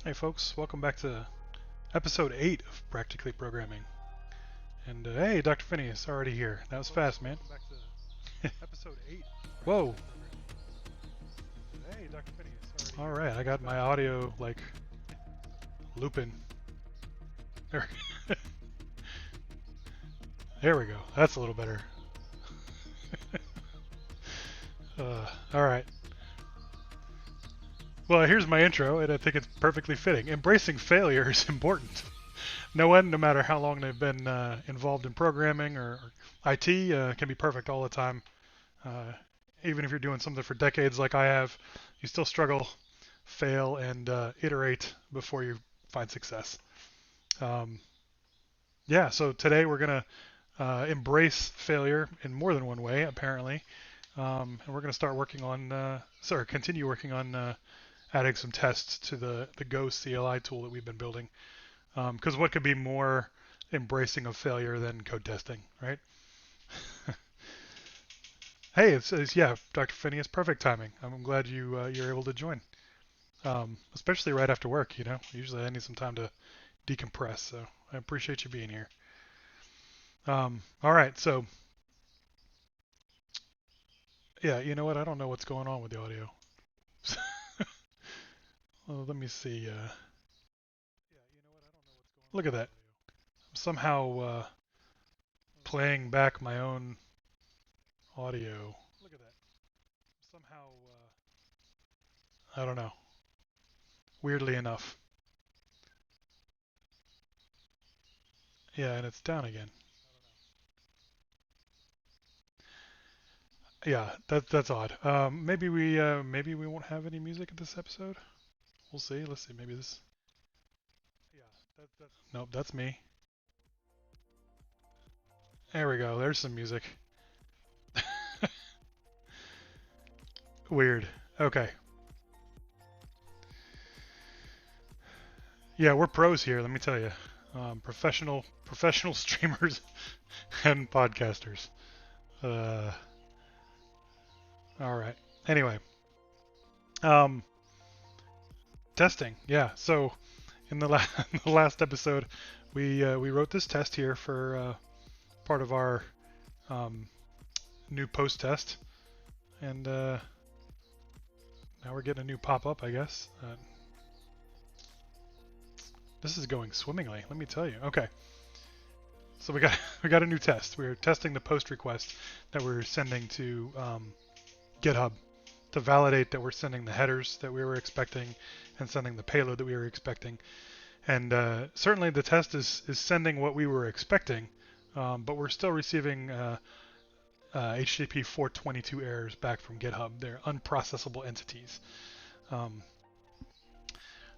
Hey folks, welcome back to episode 8 of Practically Programming. And hey, Dr. Phineas, already here. That was fast, man. Whoa. Alright, I got my audio like looping. There, there we go. That's a little better. Alright. Well, here's my intro, and I think it's perfectly fitting. Embracing failure is important. No one, no matter how long they've been involved in programming or IT, can be perfect all the time. Even if you're doing something for decades like I have, you still struggle, fail, and iterate before you find success. Um, yeah, so today we're going to embrace failure in more than one way, apparently. And we're going to start working on, continue working on adding some tests to the Go CLI tool that we've been building. Because what could be more embracing of failure than code testing, right? Hey, it's yeah, Dr. Phineas, perfect timing. I'm glad you're able to join, especially right after work. Usually I need some time to decompress, so I appreciate you being here. All right, so yeah, you know what? I don't know what's going on with the audio. Well, let me see. Look at that. I'm somehow playing back my own audio. I don't know. Weirdly enough. Yeah, and it's down again. Yeah, that's odd. Maybe we won't have any music in this episode. We'll see. Let's see. Maybe this. Nope, that's me. There we go. There's some music. Weird. Okay. Yeah, we're pros here. Let me tell you, professional streamers and podcasters. Uh, all right. Anyway, um, testing. Yeah. So in in the last episode, we wrote this test here for part of our um, new post test, and now we're getting a new pop-up, I guess. This is going swimmingly, let me tell you. Okay, so we got a new test. We're testing the post request that we're sending to GitHub to validate that we're sending the headers that we were expecting and sending the payload that we were expecting. And certainly the test is sending what we were expecting, but we're still receiving HTTP 422 errors back from GitHub. They're unprocessable entities. Um,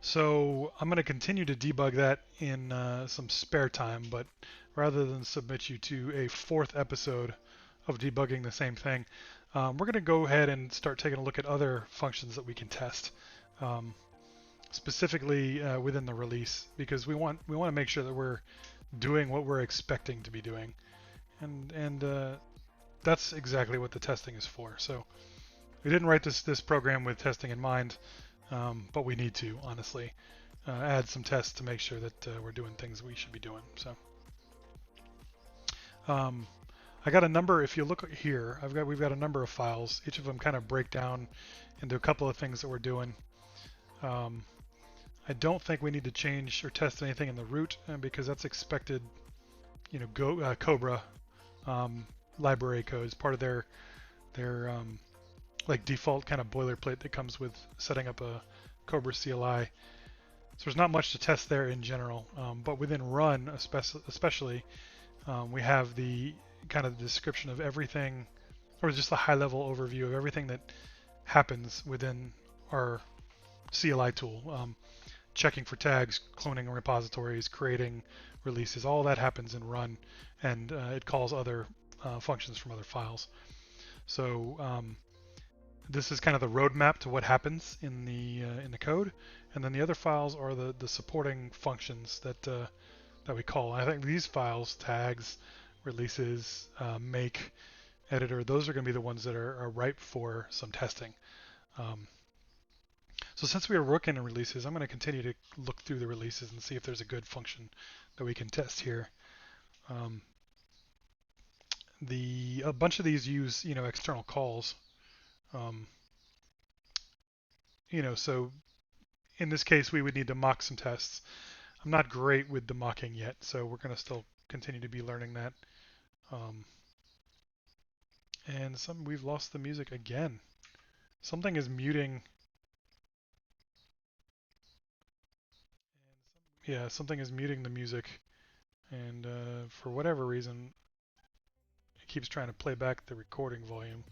So I'm going to continue to debug that in some spare time, but rather than submit you to a fourth episode of debugging the same thing, we're going to go ahead and start taking a look at other functions that we can test, um, specifically within the release, because we want to make sure that we're doing what we're expecting to be doing, and that's exactly what the testing is for. So we didn't write this program with testing in mind. But we need to, honestly, add some tests to make sure that we're doing things we should be doing. So I got a number. If you look here, we've got a number of files. Each of them kind of break down into a couple of things that we're doing. I don't think we need to change or test anything in the root because that's expected. Cobra library code is part of their like default kind of boilerplate that comes with setting up a Cobra CLI. So there's not much to test there in general, but within run especially, we have the kind of description of everything, or just a high-level overview of everything that happens within our CLI tool. Checking for tags, cloning repositories, creating releases, all that happens in run, and it calls other functions from other files. So this is kind of the roadmap to what happens in the code, and then the other files are the supporting functions that we call. I think these files, tags, releases, make, editor, those are going to be the ones that are ripe for some testing. Um, So since we are working on releases, I'm going to continue to look through the releases and see if there's a good function that we can test here. Um, a bunch of these use, external calls. Um, so in this case, we would need to mock some tests. I'm not great with the mocking yet, so we're going to still continue to be learning that. And we've lost the music again. Something is muting. Yeah, something is muting the music, and for whatever reason, it keeps trying to play back the recording volume,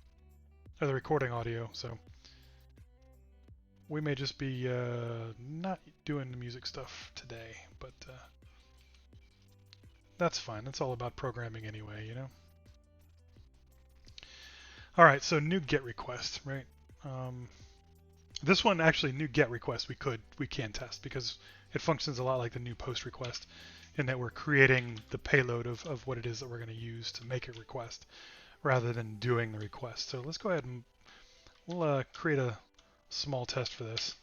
or the recording audio. So we may just be not doing the music stuff today, but that's fine. That's all about programming anyway, All right, so new GET request, right? This one actually, new GET request, we can test because it functions a lot like the new POST request in that we're creating the payload of what it is that we're going to use to make a request rather than doing the request. So let's go ahead and we'll create a small test for this.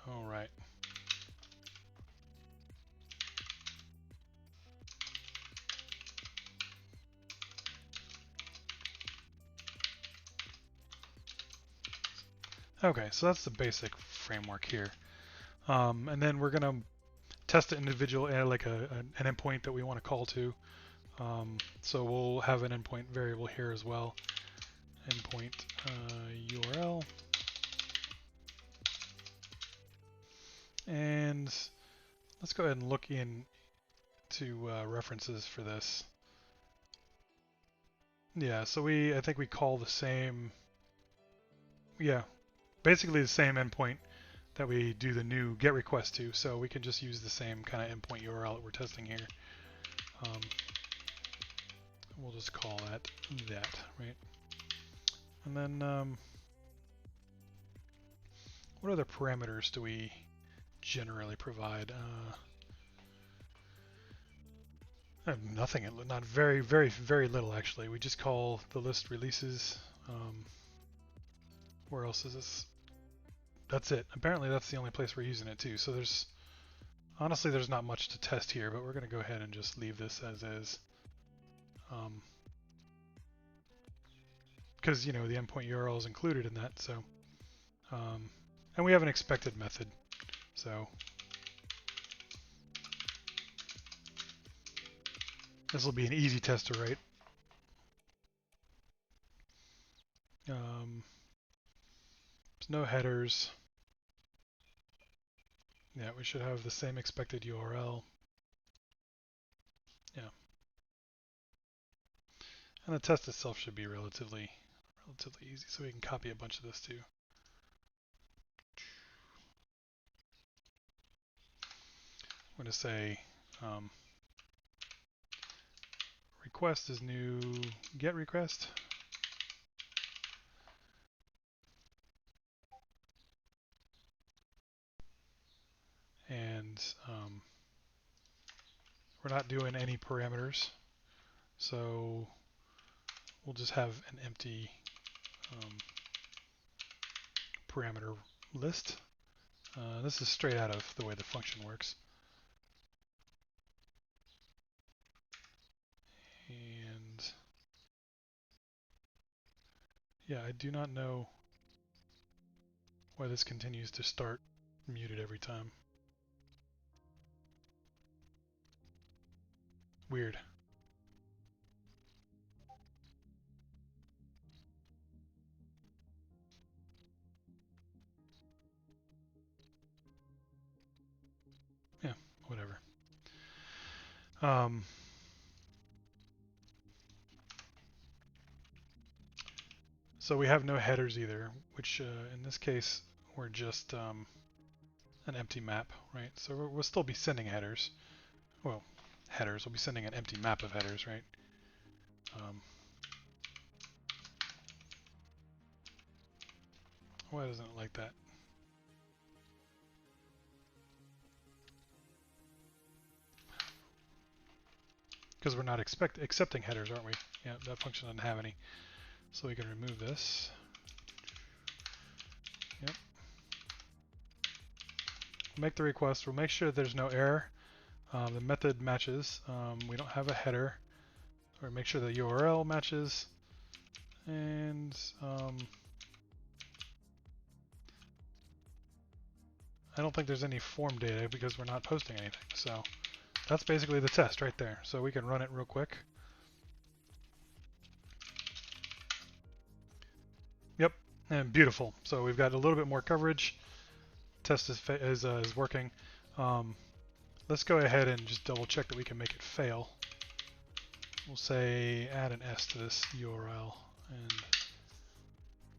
All right. Okay, so that's the basic framework here. And then we're going to test an individual, like an endpoint that we want to call to. So we'll have an endpoint variable here as well. Endpoint URL. And let's go ahead and look into references for this. Yeah, so I think we call the same, basically the same endpoint that we do the new GET request to. So we can just use the same kind of endpoint URL that we're testing here. We'll just call that, right? And then what other parameters do we generally provide? Nothing, not very, very, very little actually. We just call the list releases. Where else is this? That's it. Apparently that's the only place we're using it too. So honestly, there's not much to test here, but we're going to go ahead and just leave this as is. Because, the endpoint URL is included in that. So, and we have an expected method. So this will be an easy test to write. There's no headers. Yeah, we should have the same expected URL. Yeah. And the test itself should be relatively easy, so we can copy a bunch of this too. I'm going to say request is new GET request. And we're not doing any parameters, so we'll just have an empty parameter list. This is straight out of the way the function works. And yeah, I do not know why this continues to start muted every time. Weird. Yeah, whatever. So we have no headers either, which in this case we're just an empty map, right? So we'll still be sending headers. Well, headers. We'll be sending an empty map of headers, right? Why doesn't it like that? Because we're not accepting headers, aren't we? Yeah, that function doesn't have any. So we can remove this. Yep. Make the request. We'll make sure there's no error. The method matches. We don't have a header. Or make sure the URL matches. And I don't think there's any form data because we're not posting anything. So that's basically the test right there. So we can run it real quick. Yep, and beautiful. So we've got a little bit more coverage. Test is working. Let's go ahead and just double check that we can make it fail. We'll say add an S to this URL, and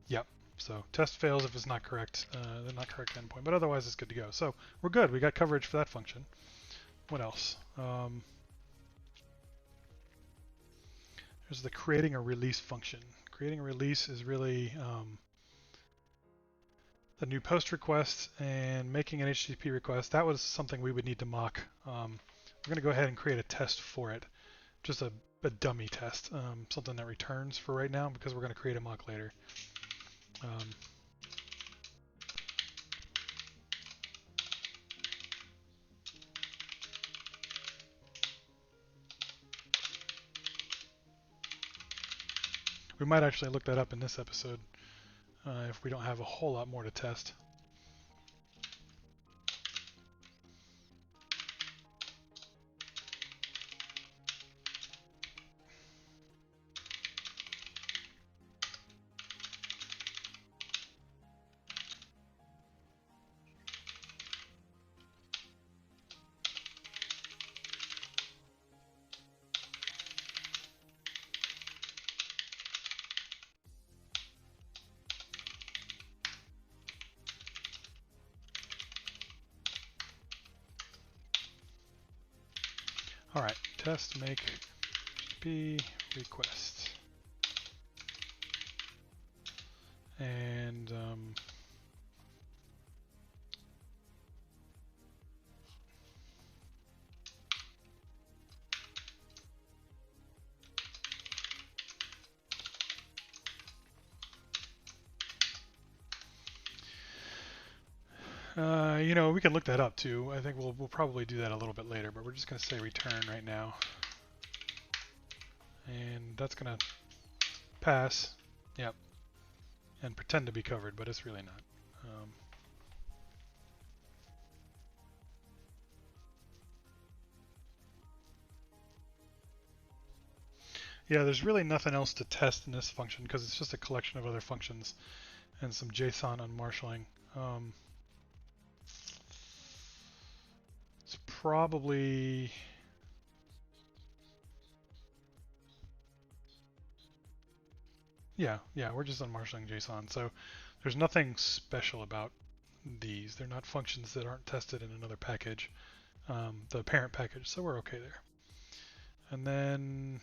yep. So test fails if it's not correct, the not correct endpoint, but otherwise it's good to go. So we're good. We got coverage for that function. What else? There's the creating a release function. Creating a release is really the new post request and making an HTTP request. That was something we would need to mock. We're going to go ahead and create a test for it. Just a dummy test, something that returns for right now because we're going to create a mock later. We might actually look that up in this episode if we don't have a whole lot more to test. All right, test make HTTP request. And you know, we can look that up too. I think we'll probably do that a little bit later, but we're just going to say return right now. And that's going to pass. Yep. And pretend to be covered, but it's really not. Yeah, there's really nothing else to test in this function because it's just a collection of other functions and some JSON unmarshalling. It's probably... Yeah, we're just unmarshalling JSON. So there's nothing special about these. They're not functions that aren't tested in another package, the parent package, so we're okay there. And then,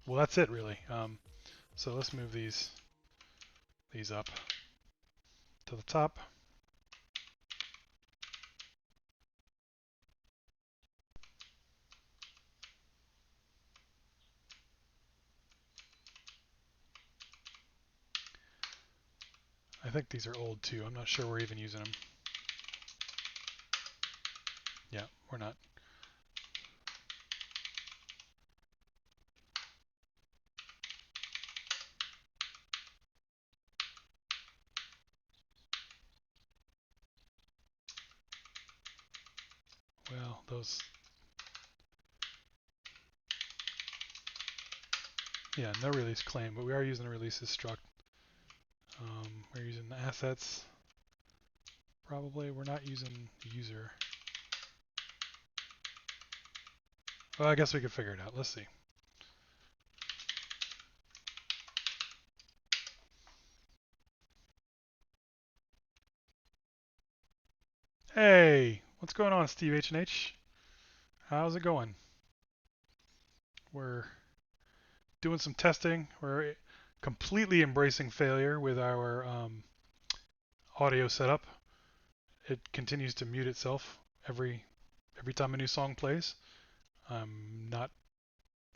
well, that's it really. So let's move these up to the top. I think these are old too. I'm not sure we're even using them. Yeah, we're not. Well, those... Yeah, no release claim, but we are using the releases struct. We're using the assets. Probably we're not using user. Well, I guess we could figure it out. Let's see. Hey, what's going on, Steve H&H? How's it going? We're doing some testing. We're completely embracing failure with our audio setup. It continues to mute itself every time a new song plays. I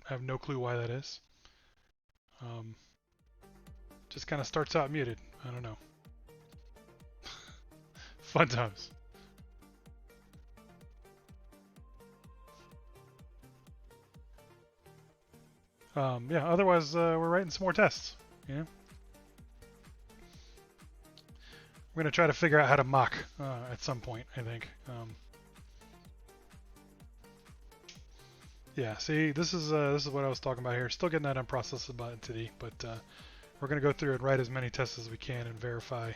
have no clue why that is. Um, just kind of starts out muted. I don't know. Fun times. Yeah. Otherwise, we're writing some more tests. Yeah. We're gonna try to figure out how to mock at some point, I think. Yeah, see, this is what I was talking about here. Still getting that unprocessed entity, but we're going to go through and write as many tests as we can and verify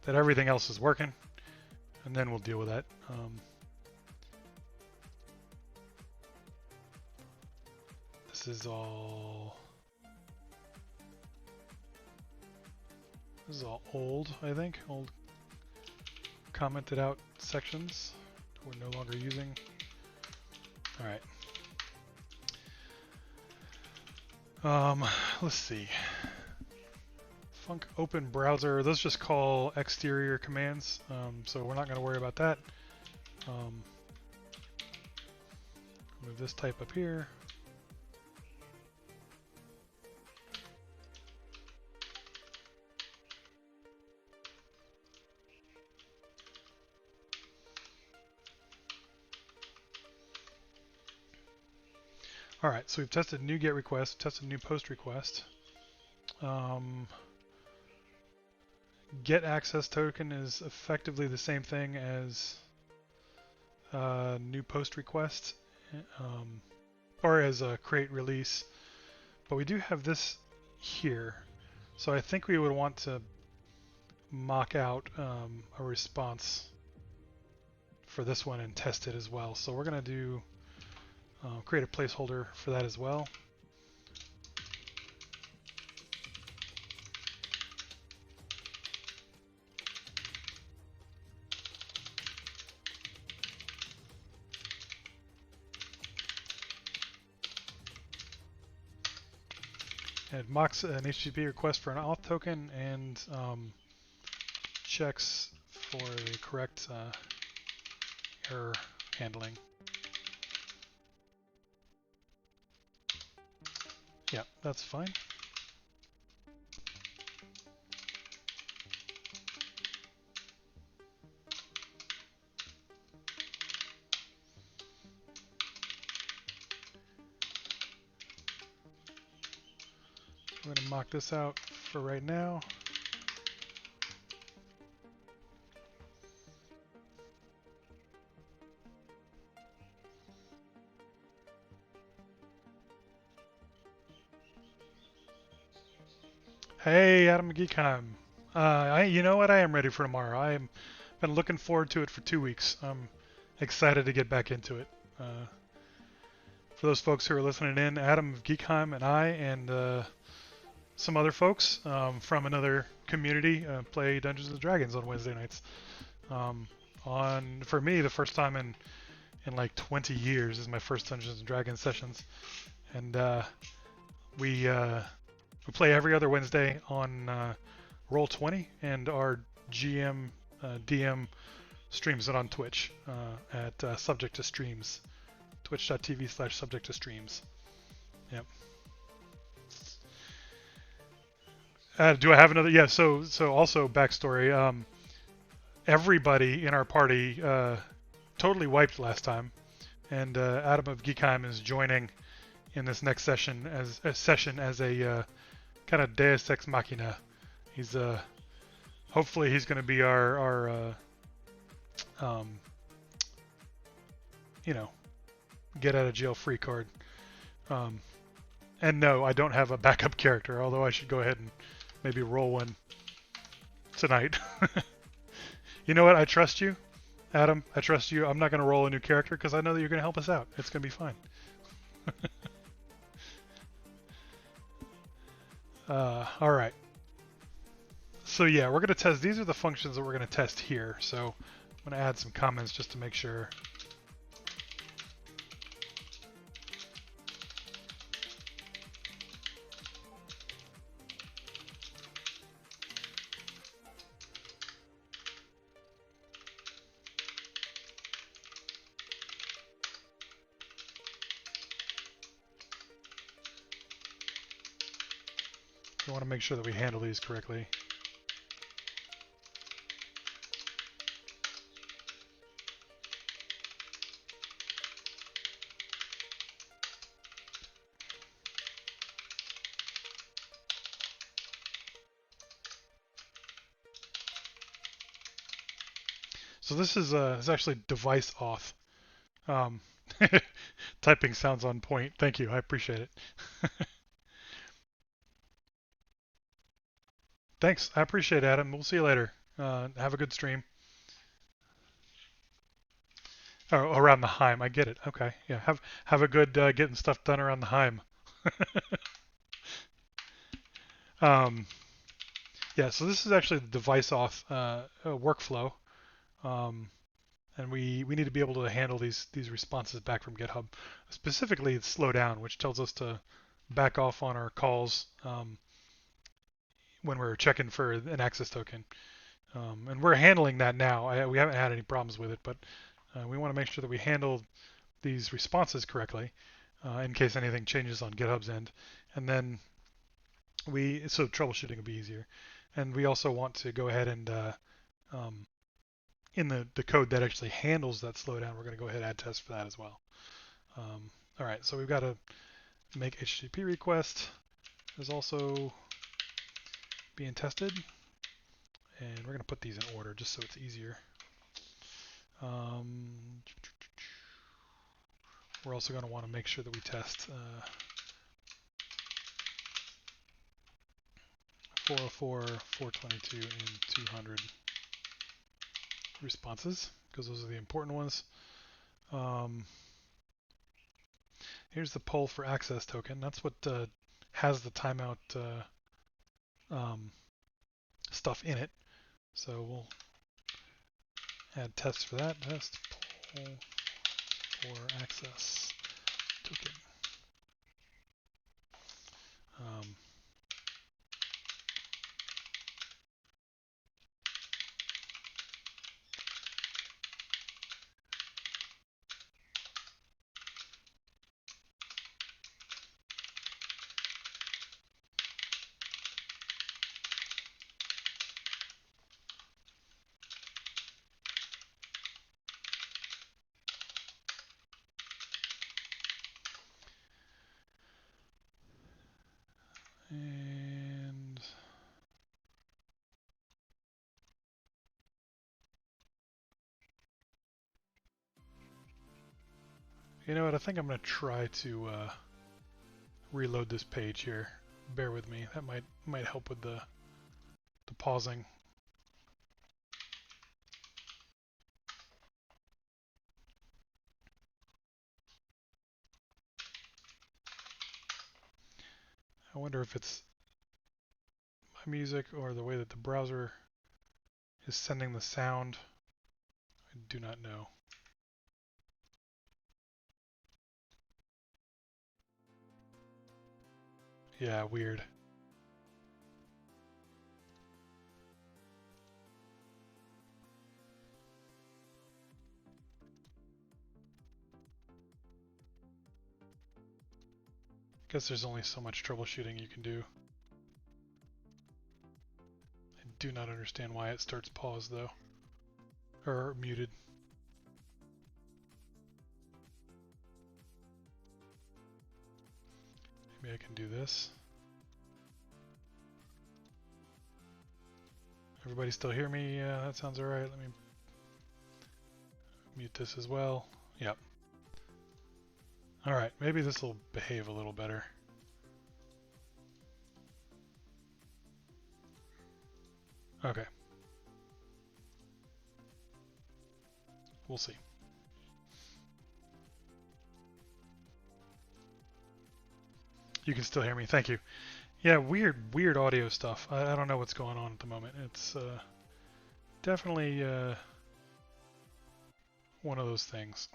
that everything else is working, and then we'll deal with that. This is all old, I think, old commented out sections we're no longer using. All right. Let's see. Func open browser. Those just call exterior commands, so we're not going to worry about that. Move this type up here. All right, so we've tested new GET request, tested new POST request. GET access token is effectively the same thing as new POST request, or as a create release. But we do have this here, so I think we would want to mock out a response for this one and test it as well. So we're going to do create a placeholder for that as well. And it mocks an HTTP request for an auth token and checks for the correct error handling. Yeah, that's fine. I'm going to mock this out for right now. Hey, Adam Geekheim. You know what? I am ready for tomorrow. I've been looking forward to it for 2 weeks. I'm excited to get back into it. For those folks who are listening in, Adam Geekheim and I and some other folks from another community play Dungeons and Dragons on Wednesday nights. For me, the first time in like 20 years is my first Dungeons and Dragons sessions, and we play every other Wednesday on Roll20, and our GM DM streams it on Twitch at Subject to Streams, twitch.tv/subject to streams. Yep. Do I have another? Yeah. So also backstory. Everybody in our party totally wiped last time, and Adam of Geekheim is joining in this next session as a kind of Deus Ex Machina. He's hopefully he's going to be our get out of jail free card. And no, I don't have a backup character, although I should go ahead and maybe roll one tonight. You know what? I trust you, Adam. I trust you. I'm not going to roll a new character because I know that you're going to help us out. It's going to be fine. All right. So yeah, we're going to test. These are the functions that we're going to test here. So I'm going to add some comments just to make sure. We want to make sure that we handle these correctly. So this is actually device auth. Typing sounds on point. Thank you. I appreciate it. Thanks. I appreciate it, Adam. We'll see you later. Have a good stream. Oh, around the Heim. I get it. Okay. Yeah. Have a good getting stuff done around the Heim. Yeah. So this is actually the device auth workflow, and we need to be able to handle these responses back from GitHub. Specifically, it's slow down, which tells us to back off on our calls when we're checking for an access token. And we're handling that now. We haven't had any problems with it, but we want to make sure that we handle these responses correctly in case anything changes on GitHub's end. And then so troubleshooting will be easier. And we also want to go ahead and in the code that actually handles that slowdown, we're going to go ahead and add tests for that as well. All right, so we've got to make HTTP request is also being tested. And we're going to put these in order just so it's easier. We're also going to want to make sure that we test 404, 422, and 200 responses, because those are the important ones. Here's the poll for access token. That's what has the timeout stuff in it. So we'll add tests for that. Test poll for access token. And you know what? I think I'm going to try to reload this page here. Bear with me. That might help with the pausing. I wonder if it's my music or the way that the browser is sending the sound. I do not know. Yeah, weird. Guess there's only so much troubleshooting you can do. I do not understand why it starts paused though. Or muted. Maybe I can do this. Everybody still hear me? Yeah, that sounds alright. Let me mute this as well. Yep. Alright, maybe this will behave a little better. Okay. We'll see. You can still hear me. Thank you. Yeah, weird audio stuff. I don't know what's going on at the moment. It's definitely one of those things.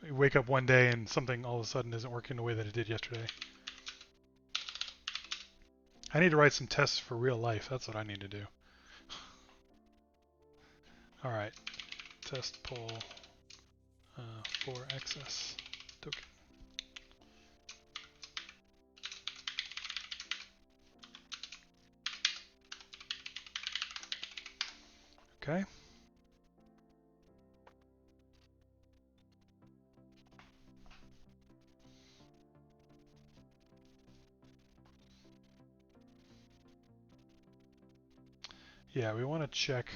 You wake up one day and something all of a sudden isn't working the way that it did yesterday. I need to write some tests for real life. That's what I need to do. All right, test pull for access token. Okay. Yeah, we want to check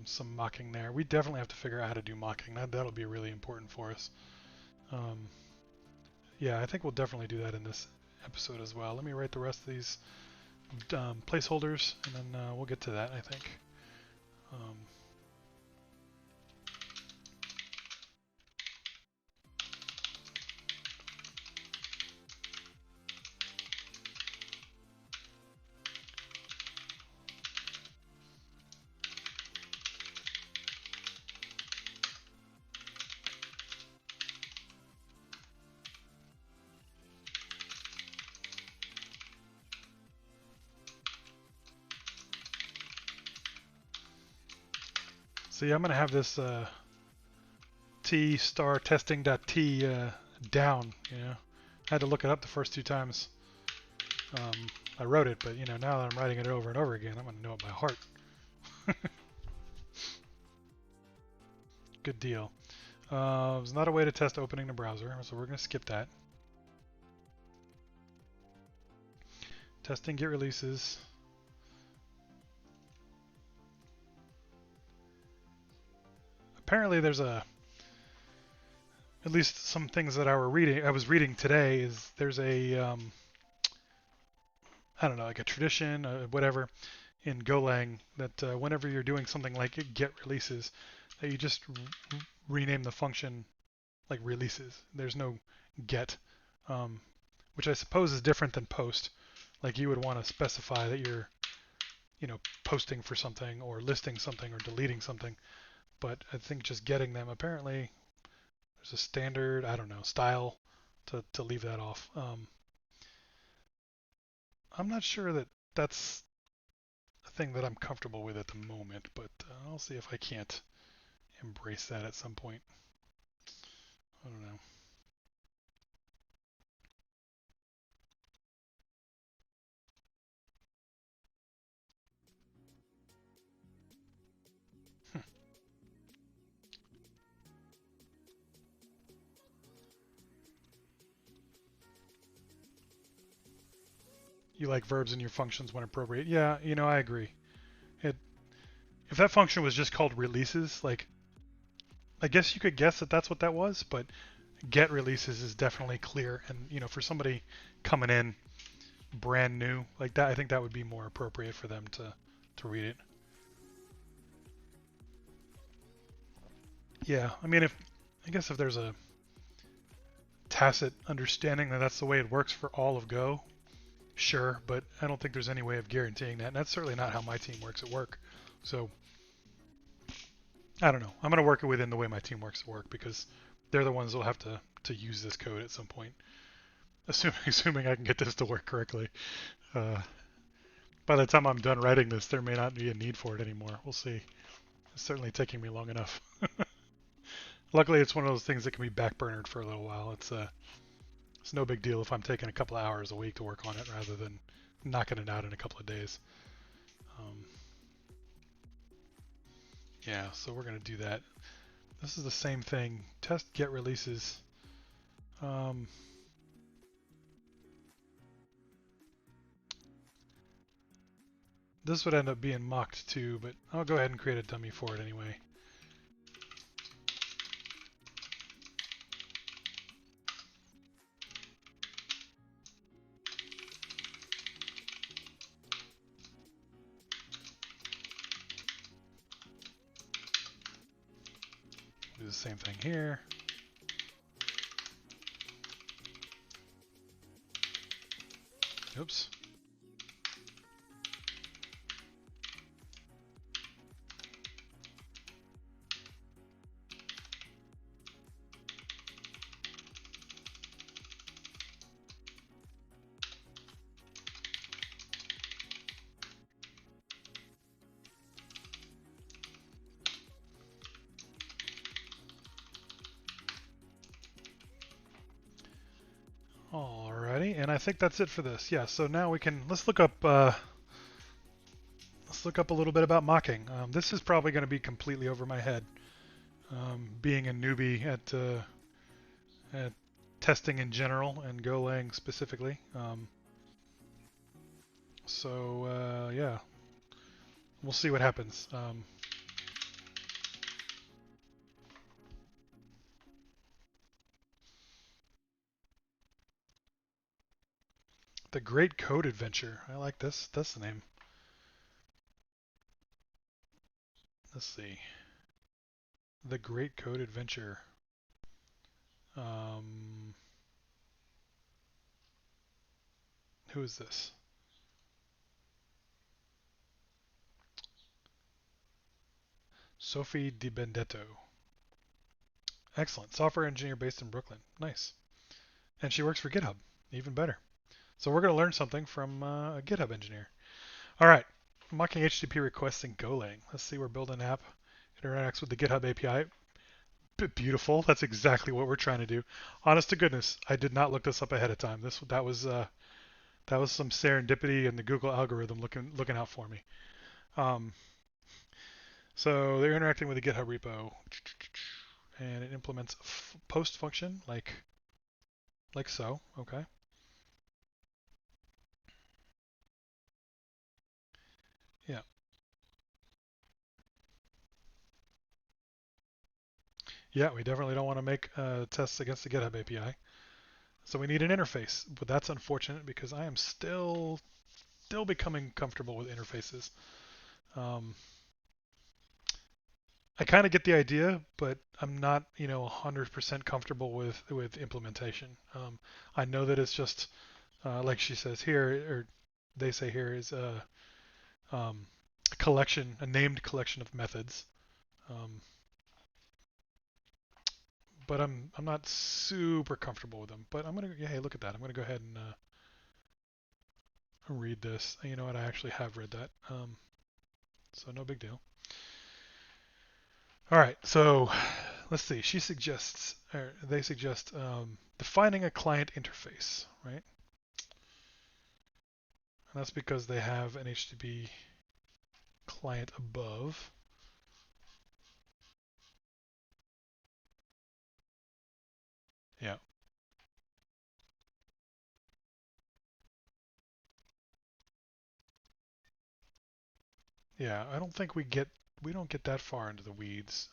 some mocking there. We definitely have to figure out how to do mocking. That'll be really important for us. Yeah, I think we'll definitely do that in this episode as well. Let me write the rest of these placeholders, and then we'll get to that, I think. See, I'm going to have this t star testing.t down, you know. I had to look it up the first 2 times. I wrote it, but, you know, now that I'm writing it over and over again, I'm going to know it by heart. Good deal. There's not a way to test opening the browser, so we're going to skip that. Testing git releases. Apparently there's at least some things that I was reading today is there's a, I don't know, like a tradition, whatever, in Golang that whenever you're doing something like get releases, that you just rename the function like releases. There's no get, which I suppose is different than post. Like you would want to specify that you're, you know, posting for something or listing something or deleting something. But I think just getting them, apparently there's a standard, I don't know, style to leave that off. I'm not sure that that's a thing that I'm comfortable with at the moment, but I'll see if I can't embrace that at some point. I don't know. You like verbs in your functions when appropriate. Yeah, you know, I agree. If that function was just called releases, like, I guess you could guess that that's what that was, but get releases is definitely clear. And, you know, for somebody coming in brand new like that, I think that would be more appropriate for them to read it. Yeah, I mean, I guess if there's a tacit understanding that that's the way it works for all of Go, sure, but I don't think there's any way of guaranteeing that. And that's certainly not how my team works at work. So I don't know. I'm going to work it within the way my team works at work because they're the ones that will have to use this code at some point, assuming I can get this to work correctly. By the time I'm done writing this, there may not be a need for it anymore. We'll see. It's certainly taking me long enough. Luckily, it's one of those things that can be backburnered for a little while. It's no big deal if I'm taking a couple of hours a week to work on it rather than knocking it out in a couple of days. Yeah, so we're going to do that. This is the same thing. Test get releases. This would end up being mocked too, but I'll go ahead and create a dummy for it anyway. Do the same thing here. Oops. definitely. And I think that's it for this. Yeah. So now we can let's look up a little bit about mocking. This is probably going to be completely over my head, being a newbie at testing in general and Golang specifically. Yeah, we'll see what happens. The Great Code Adventure. I like this. That's the name. Let's see. The Great Code Adventure. Um, who is this? Sophie Di Benedetto. Excellent. Software engineer based in Brooklyn. Nice. And she works for GitHub. Even better. So we're going to learn something from a GitHub engineer. All right. Mocking HTTP requests in Golang. Let's see. We're building an app. It interacts with the GitHub API. Beautiful. That's exactly what we're trying to do. Honest to goodness, I did not look this up ahead of time. That was some serendipity and the Google algorithm looking out for me. Um, so they're interacting with the GitHub repo, and it implements a post function like so. Okay. Yeah. Yeah, we definitely don't want to make tests against the GitHub API. So we need an interface, but that's unfortunate because I am still becoming comfortable with interfaces. Um, I kind of get the idea, but I'm not, 100% comfortable with implementation. I know that it's just like she says here, or they say here, is a collection, a named collection of methods. Um, but I'm not super comfortable with them. But yeah, hey, look at that. I'm gonna go ahead and read this. You know what? I actually have read that. So no big deal. All right, so let's see. She suggests, or they suggest, defining a client interface, right? And that's because they have an HTTP client above. Yeah. Yeah, I don't think we don't get that far into the weeds.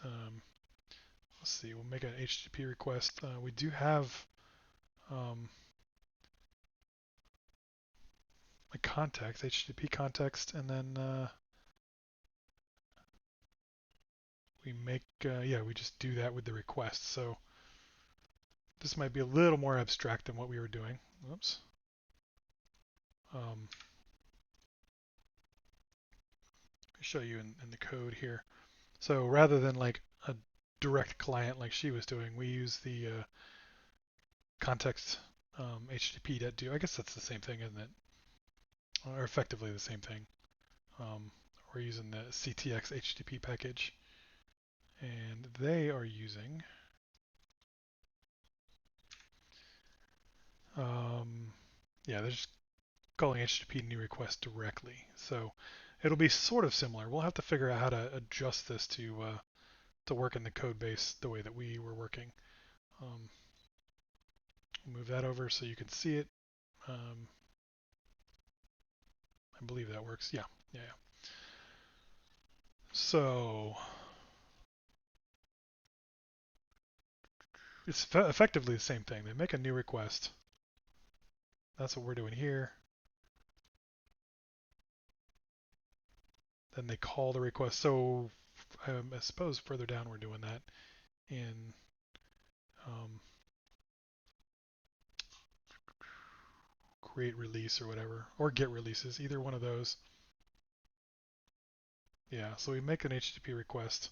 Let's see. We'll make an HTTP request. We do have um, a context, HTTP context, and then we just do that with the request. So this might be a little more abstract than what we were doing. Oops. I'll show you in the code here. So rather than like a direct client like she was doing, we use the context HTTP. I guess that's the same thing, isn't it? Or effectively the same thing. Um, we're using the CTX HTTP package, and they are using yeah, they're just calling HTTP new request directly. So it'll be sort of similar. We'll have to figure out how to adjust this to work in the code base the way that we were working. Um, move that over so you can see it. Um, I believe that works. Yeah, yeah, yeah. So it's effectively the same thing. They make a new request. That's what we're doing here. Then they call the request. So I suppose further down we're doing that in um, create release or whatever, or get releases, either one of those. Yeah, so we make an HTTP request.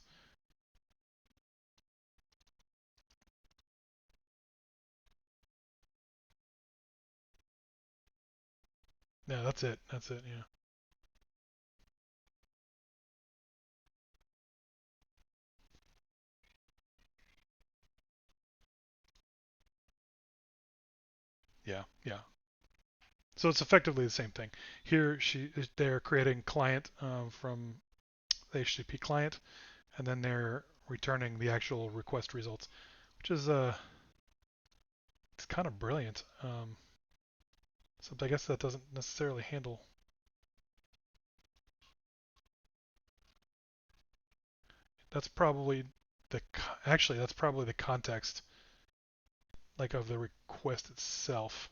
Yeah, that's it. That's it. Yeah. Yeah. Yeah. So it's effectively the same thing. Here they're creating client from the HTTP client, and then they're returning the actual request results, which is it's kind of brilliant. Except I guess that doesn't necessarily handle. That's probably actually that's probably the context like of the request itself.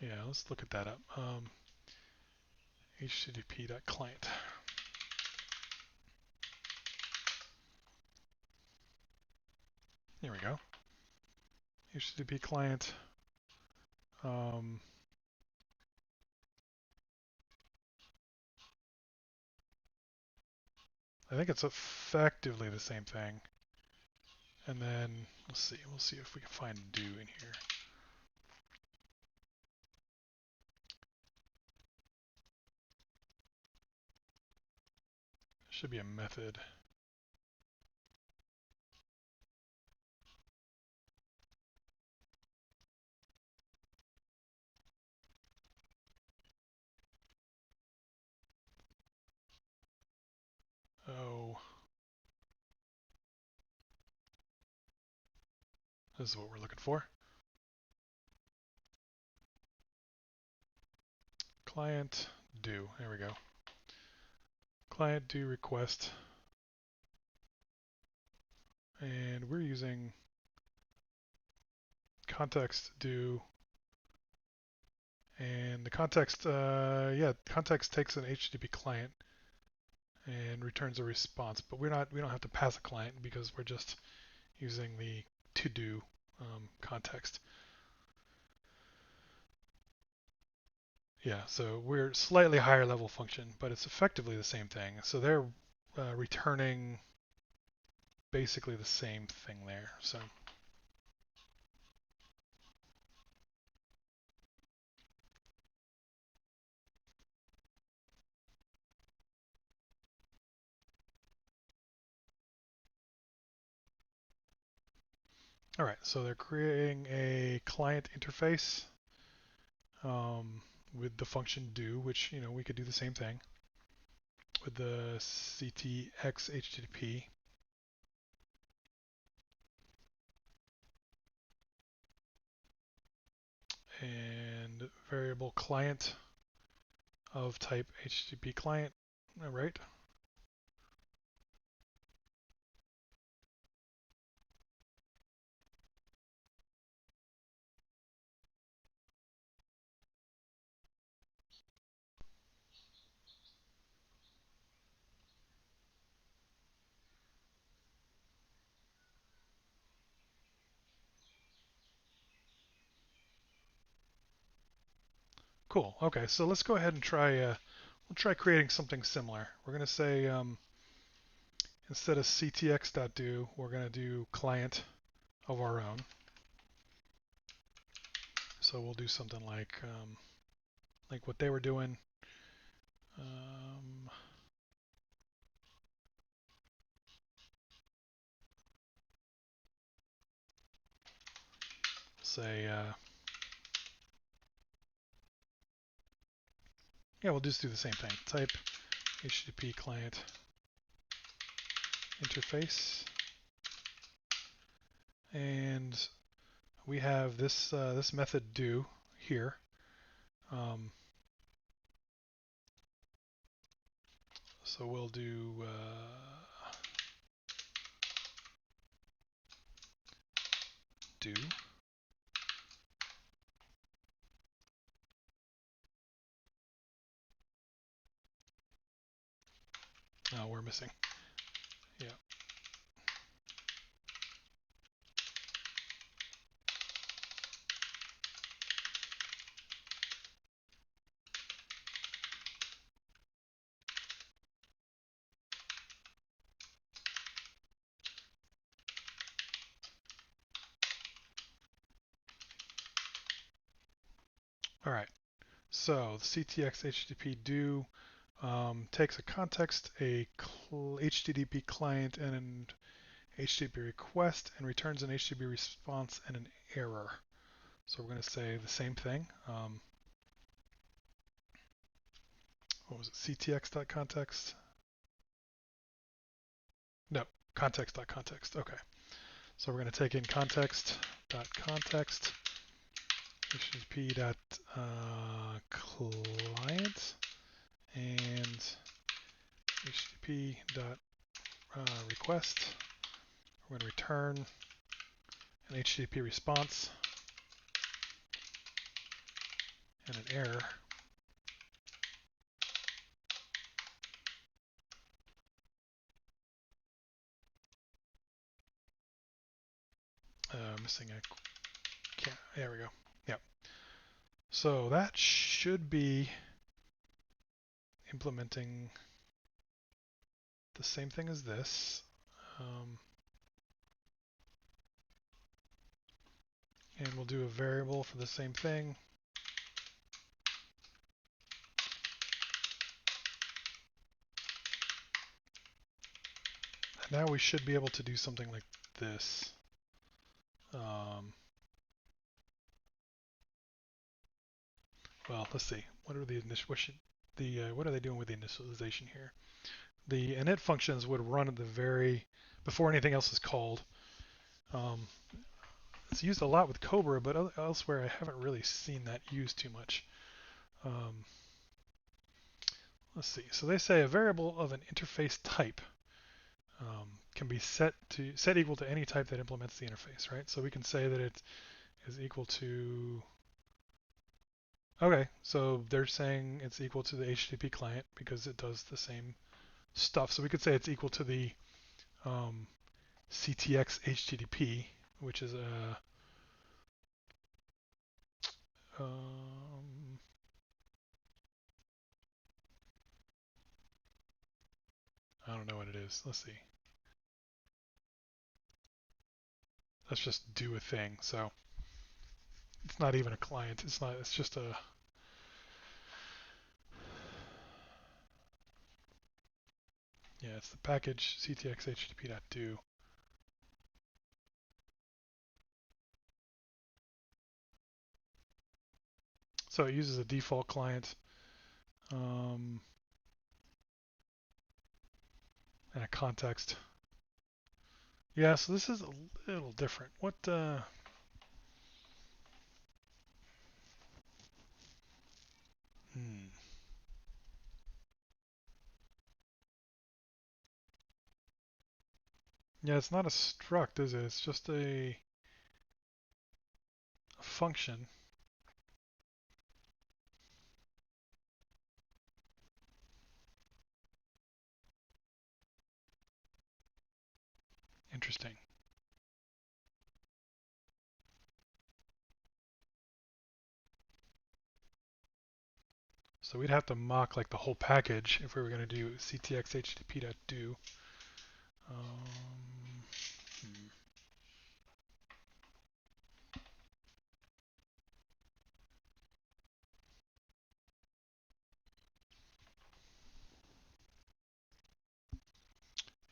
Yeah, let's look at that up. HTTP.client. There we go. HTTP client. Um, I think it's effectively the same thing. And then we'll see if we can find do in here. Should be a method. Oh, this is what we're looking for. Client do. There we go. Client do request. And we're using context do. And the context, context takes an HTTP client and returns a response. But we don't have to pass a client because we're just using the to do context. Yeah, so we're slightly higher level function, but it's effectively the same thing. So they're returning basically the same thing there. So all right, so they're creating a client interface with the function do, which we could do the same thing with the ctx HTTP. And variable client of type HTTP client, all right? Cool. Okay, so let's go ahead and try. We'll try creating something similar. We're going to say instead of ctx.do, we're going to do client of our own. So we'll do something like what they were doing. Say yeah, we'll just do the same thing. Type HTTP client interface, and we have this this method do here. So we'll do do. Oh, we're missing. Yeah. All right. So the CTX HTTP do takes a context, a HTTP client, and HTTP request and returns an HTTP response and an error. So we're going to say the same thing. What was it? ctx.context? No, context.context. Okay. So we're going to take in context.context, http.client, and http.request. We're going to return an HTTP response and an error. Missing a, there we go. Yep. So that should be implementing the same thing as this. And we'll do a variable for the same thing. And now we should be able to do something like this. Well, let's see. What are the initial? What are they doing with the initialization here? The init functions would run at the before anything else is called. It's used a lot with Cobra, but elsewhere I haven't really seen that used too much. Let's see. So they say a variable of an interface type can be set equal to any type that implements the interface, right? So we can say that it is equal to. Okay, so they're saying it's equal to the HTTP client because it does the same stuff. So we could say it's equal to the CTX HTTP, which is a I don't know what it is. Let's see. Let's just do a thing. So it's not even a client. It's not. It's just a. Yeah, it's the package CTX HTTP.do. So it uses a default client and a context. Yeah, so this is a little different. What? Yeah, it's not a struct, is it? It's just a function. Interesting. So we'd have to mock like the whole package if we were going to do ctx http.do.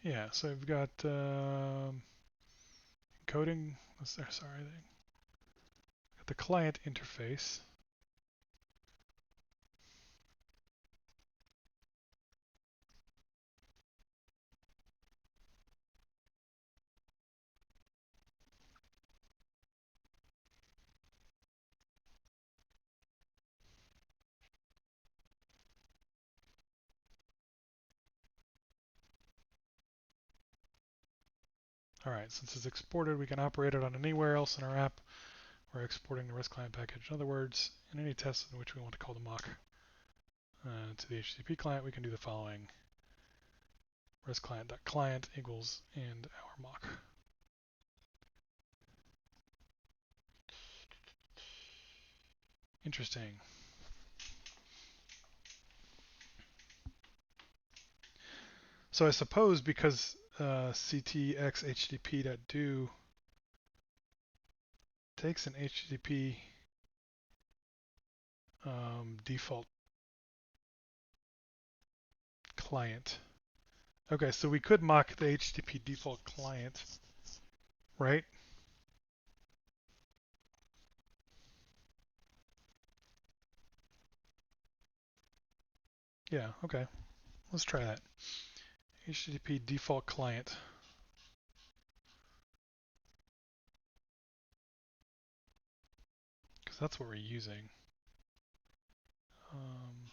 Yeah, so we've got encoding. Sorry, got the client interface. All right, since it's exported, we can operate it on anywhere else in our app. We're exporting the REST client package. In other words, in any test in which we want to call the mock to the HTTP client, we can do the following: REST client.client equals and our mock. Interesting. So I suppose because ctx http.do takes an HTTP default client Okay, so we could mock the HTTP default client, right? Yeah, okay. Let's try that. HTTP default client. Because that's what we're using. Um,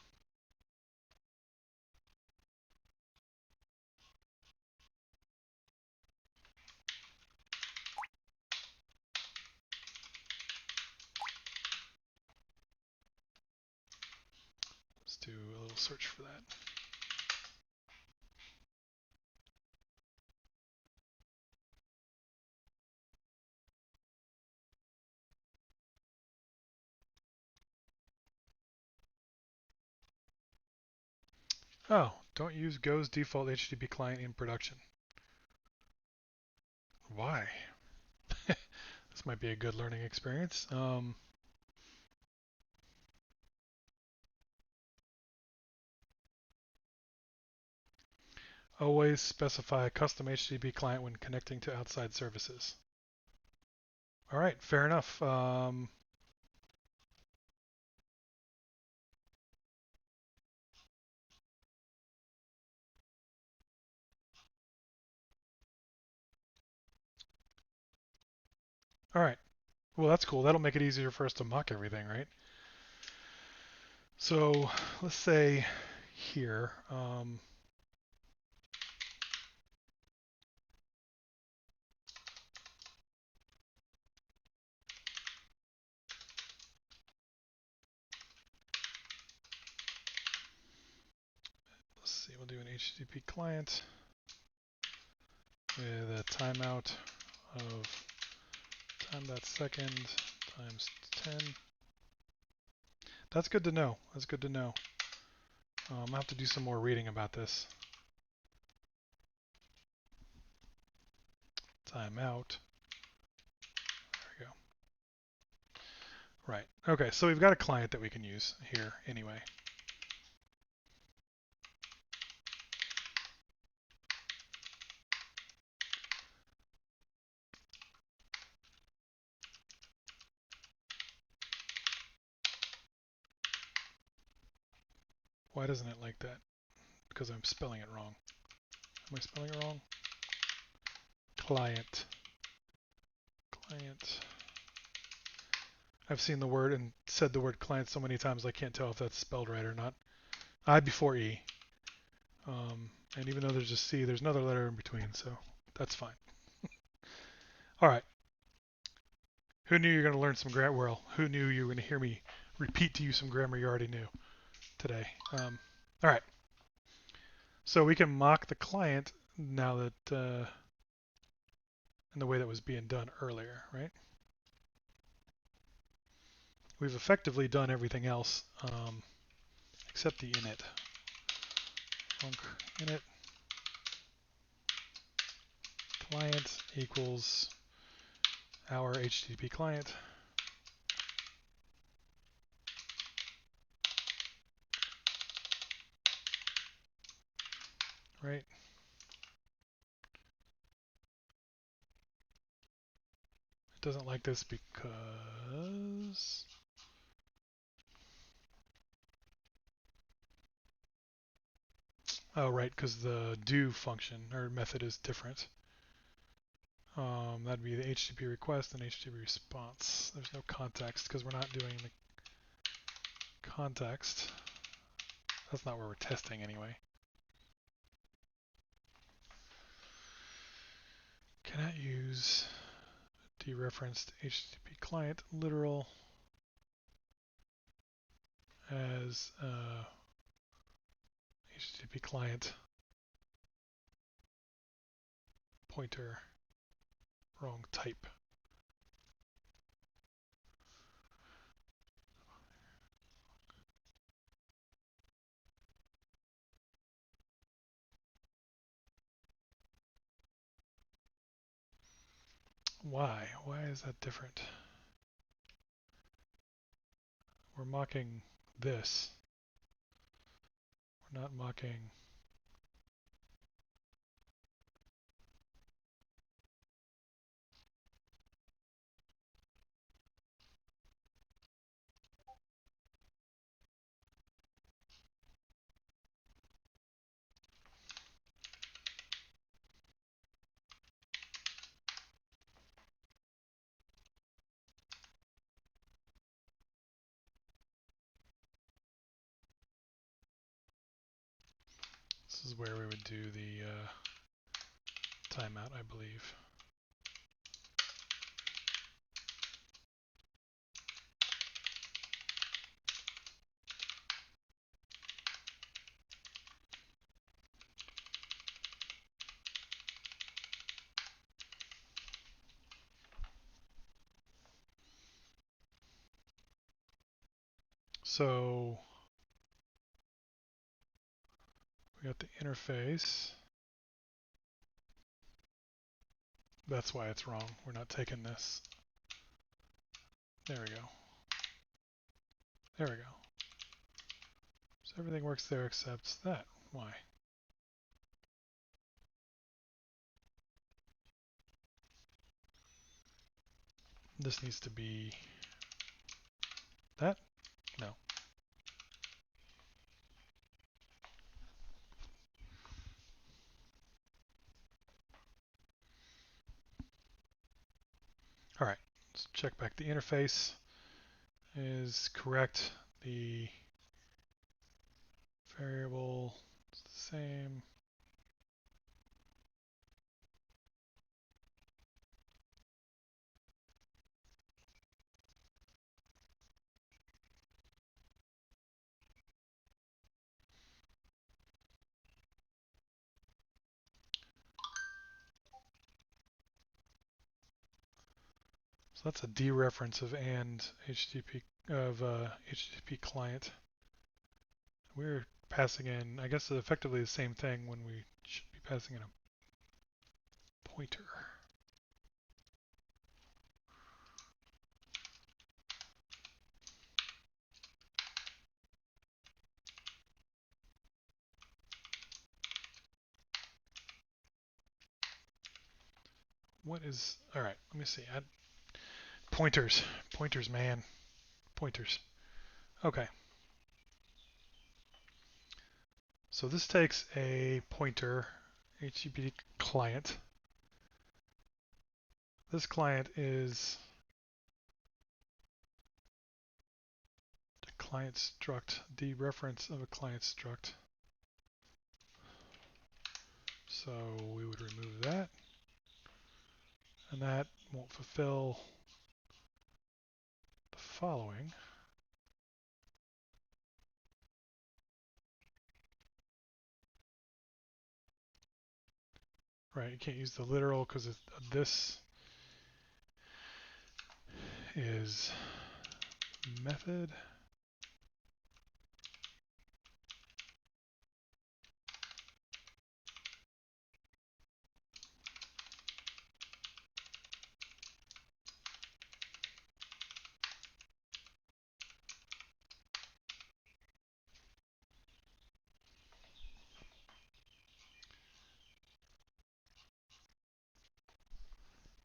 let's do a little search for that. Oh, don't use Go's default HTTP client in production. Why? This might be a good learning experience. Always specify a custom HTTP client when connecting to outside services. All right, fair enough. All right. Well, that's cool. That'll make it easier for us to mock everything, right? So let's say here, let's see, we'll do an HTTP client with a timeout of time.second times 10. That's good to know. That's good to know. I'll have to do some more reading about this. Timeout. There we go. Right. Okay, so we've got a client that we can use here anyway. Why doesn't it like that? Because I'm spelling it wrong. Am I spelling it wrong? Client. Client. I've seen the word and said the word client so many times I can't tell if that's spelled right or not. I before E. And even though there's a C, there's another letter in between, so that's fine. All right. Who knew you were going to learn some grammar? Well, who knew you were going to hear me repeat to you some grammar you already knew today? All right. So we can mock the client now that in the way that was being done earlier, right? We've effectively done everything else except the init. Func init client equals our HTTP client. Right? It doesn't like this because oh, right, because the do function or method is different. That'd be the HTTP request and HTTP response. There's no context because we're not doing the context. That's not where we're testing anyway. Cannot use dereferenced HTTP client literal as HTTP client pointer wrong type. Why? Why is that different? We're mocking this. We're not mocking is where we would do the timeout, I believe. So we got the interface. That's why it's wrong. We're not taking this. There we go. There we go. So everything works there except that. Why? This needs to be that? No. All right, let's check back. The interface is correct. The variable is the same. So that's a dereference of and HTTP HTTP client. We're passing in, I guess, effectively the same thing when we should be passing in a pointer. What is, all right, let me see. Pointers, man, pointers. Okay. So this takes a pointer, HTTP client. This client is the client struct, dereference of a client struct. So we would remove that. And that won't fulfill the following. Right, you can't use the literal because this is method.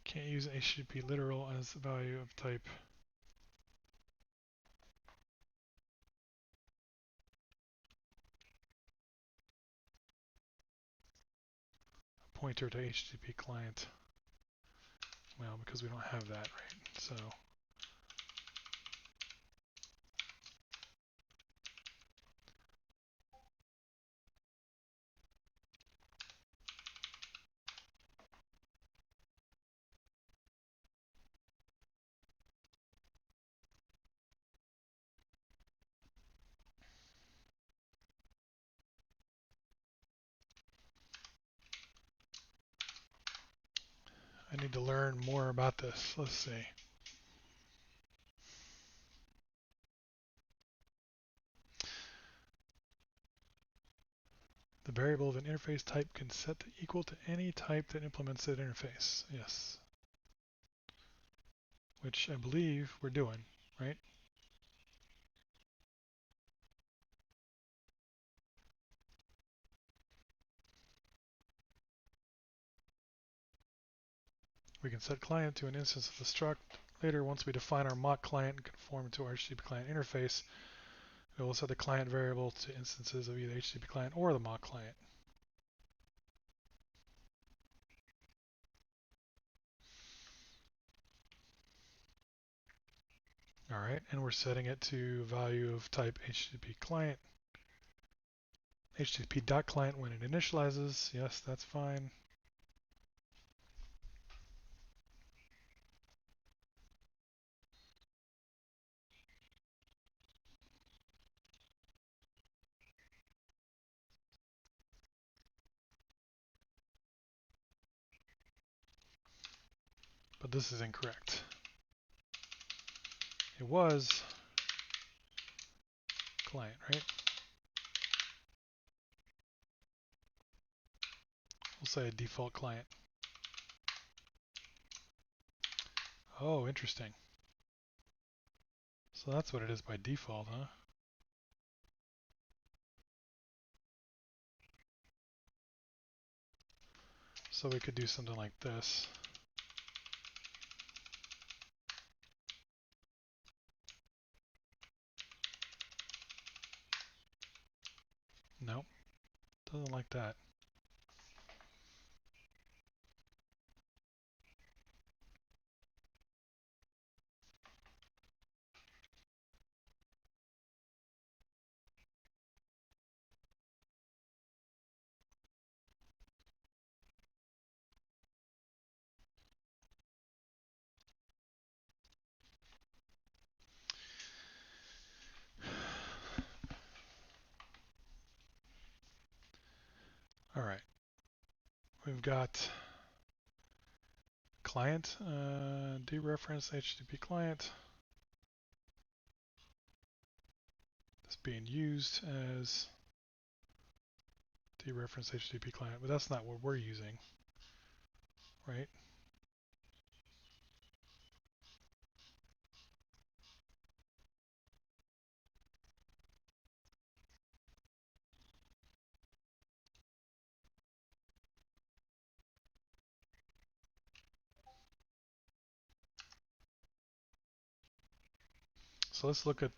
Can't use HTTP literal as the value of type. Pointer to HTTP client. Well, because we don't have that, right? So I need to learn more about this. Let's see. The variable of an interface type can set to equal to any type that implements that interface. Yes. Which I believe we're doing, right? We can set client to an instance of the struct. Later, once we define our mock client and conform it to our HTTP client interface, we will set the client variable to instances of either HTTP client or the mock client. All right, and we're setting it to value of type HTTP client. HTTP.client when it initializes. Yes, that's fine. But this is incorrect. It was client, right? We'll say a default client. Oh, interesting. So that's what it is by default, huh? So we could do something like this. Nope, doesn't like that. All right, we've got client, dereference HTTP client. This being used as dereference HTTP client, but that's not what we're using, right? So let's look at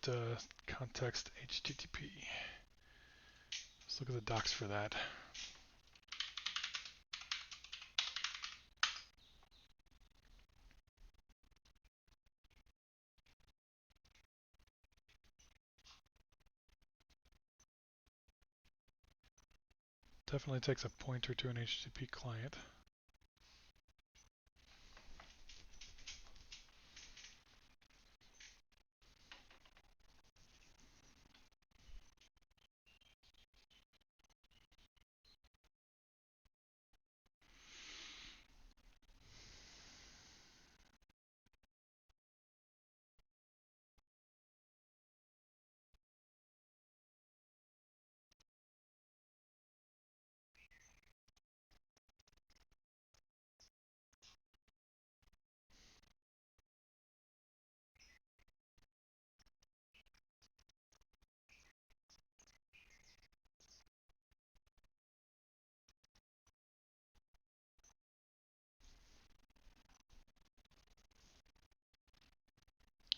context HTTP. Let's look at the docs for that. Definitely takes a pointer to an HTTP client.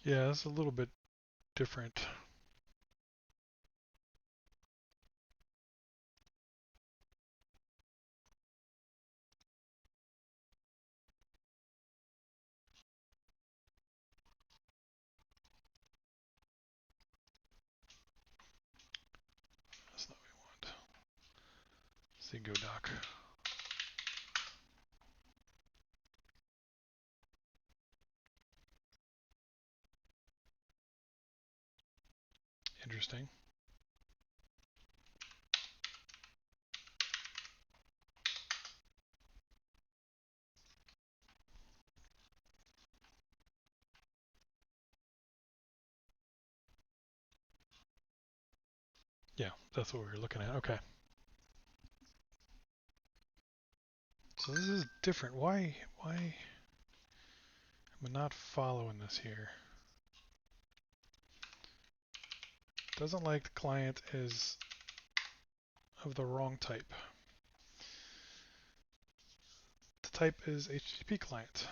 Yeah, it's a little bit different. That's not what we want. See Go-Doc. Interesting. Yeah, that's what we were looking at. Okay. So this is different. Why am I not following this here? Doesn't like the client is of the wrong type. The type is HTTP client.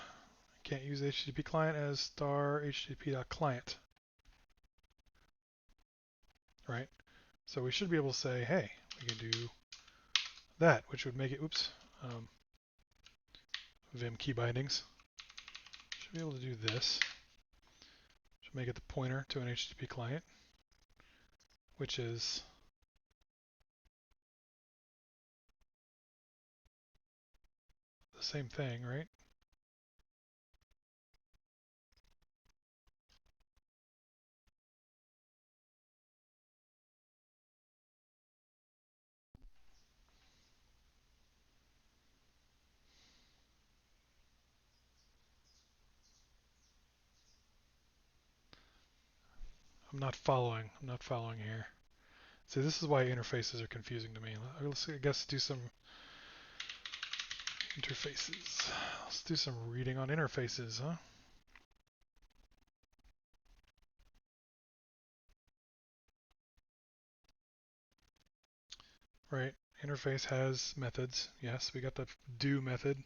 Can't use HTTP client as star HTTP.client, right? So we should be able to say, hey, we can do that, which would make it, Vim key bindings. Should be able to do this. Should make it the pointer to an HTTP client, which is the same thing, right? I'm not following. I'm not following here. See, this is why interfaces are confusing to me. Let's, I guess, do some interfaces. Let's do some reading on interfaces, huh? Right. Interface has methods. Yes, we got the do method.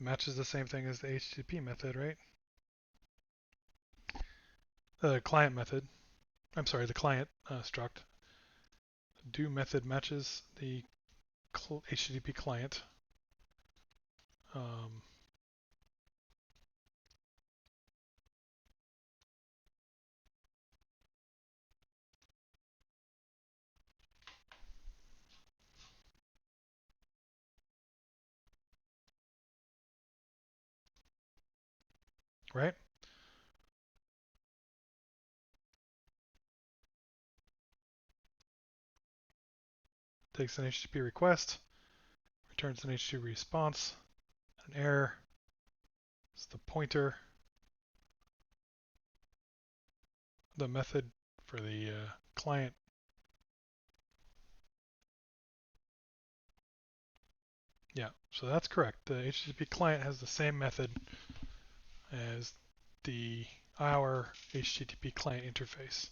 Matches the same thing as the HTTP method, right? The client method. I'm sorry, the client struct. Do method matches the HTTP client. Um, right? Takes an HTTP request, returns an HTTP response, an error. It's the pointer, the method for the client. Yeah, so that's correct. The HTTP client has the same method as our HTTP client interface,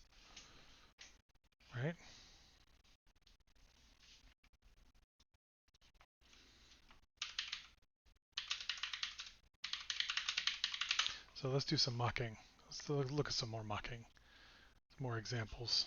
right? So let's do some mocking. Let's look at some more mocking, some more examples.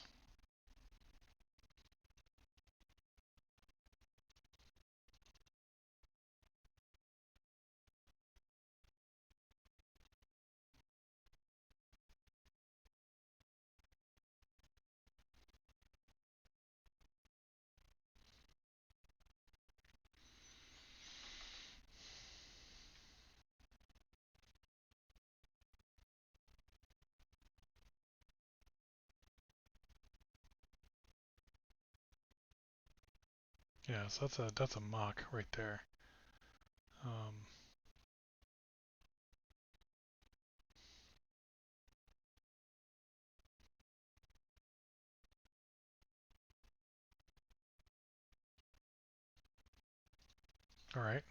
Yeah, so that's a mock right there. All right.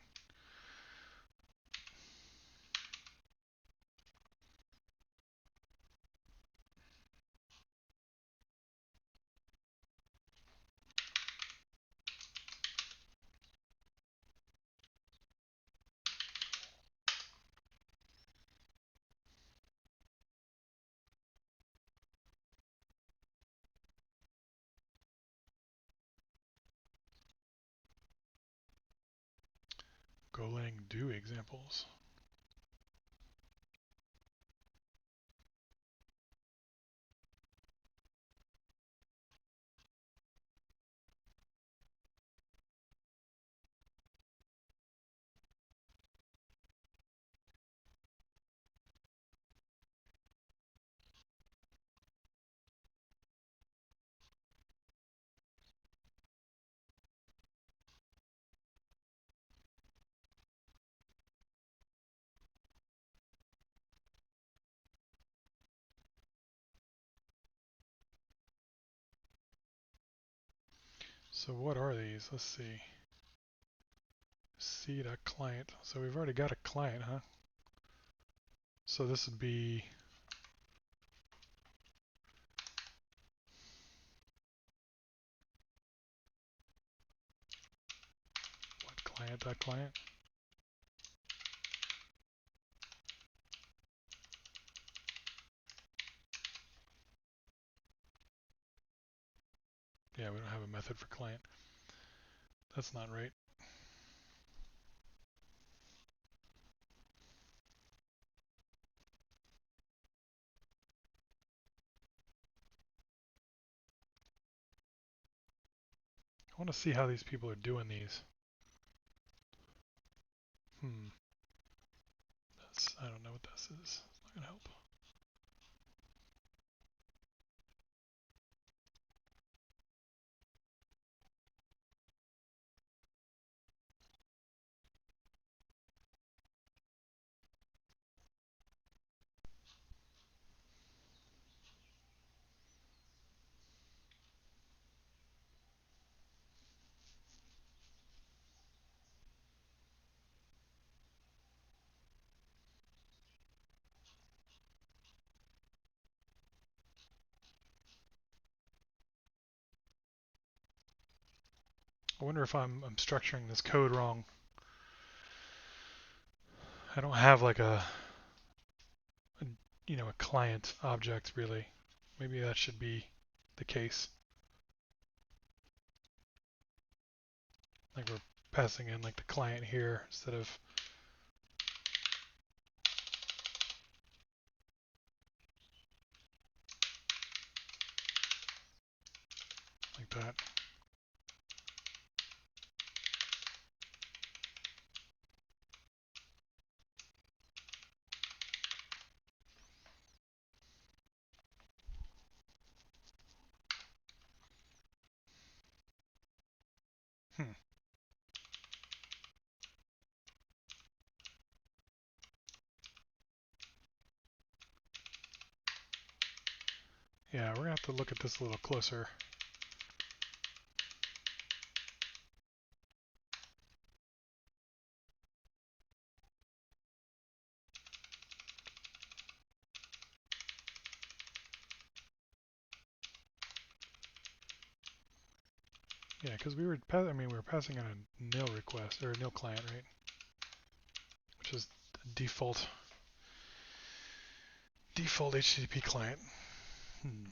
Golang do examples. So what are these? Let's see. C.client. So we've already got a client, huh? So this would be what client.client? Yeah, we don't have a method for client. That's not right. I want to see how these people are doing these. what this is. It's not gonna help. I wonder if I'm structuring this code wrong. I don't have like a client object really. Maybe that should be the case. Like we're passing in like the client here instead of like that. Hmm. Yeah, we're gonna have to look at this a little closer. Yeah, because we were passing on a nil request or a nil client, right? Which is the default HTTP client. Hmm.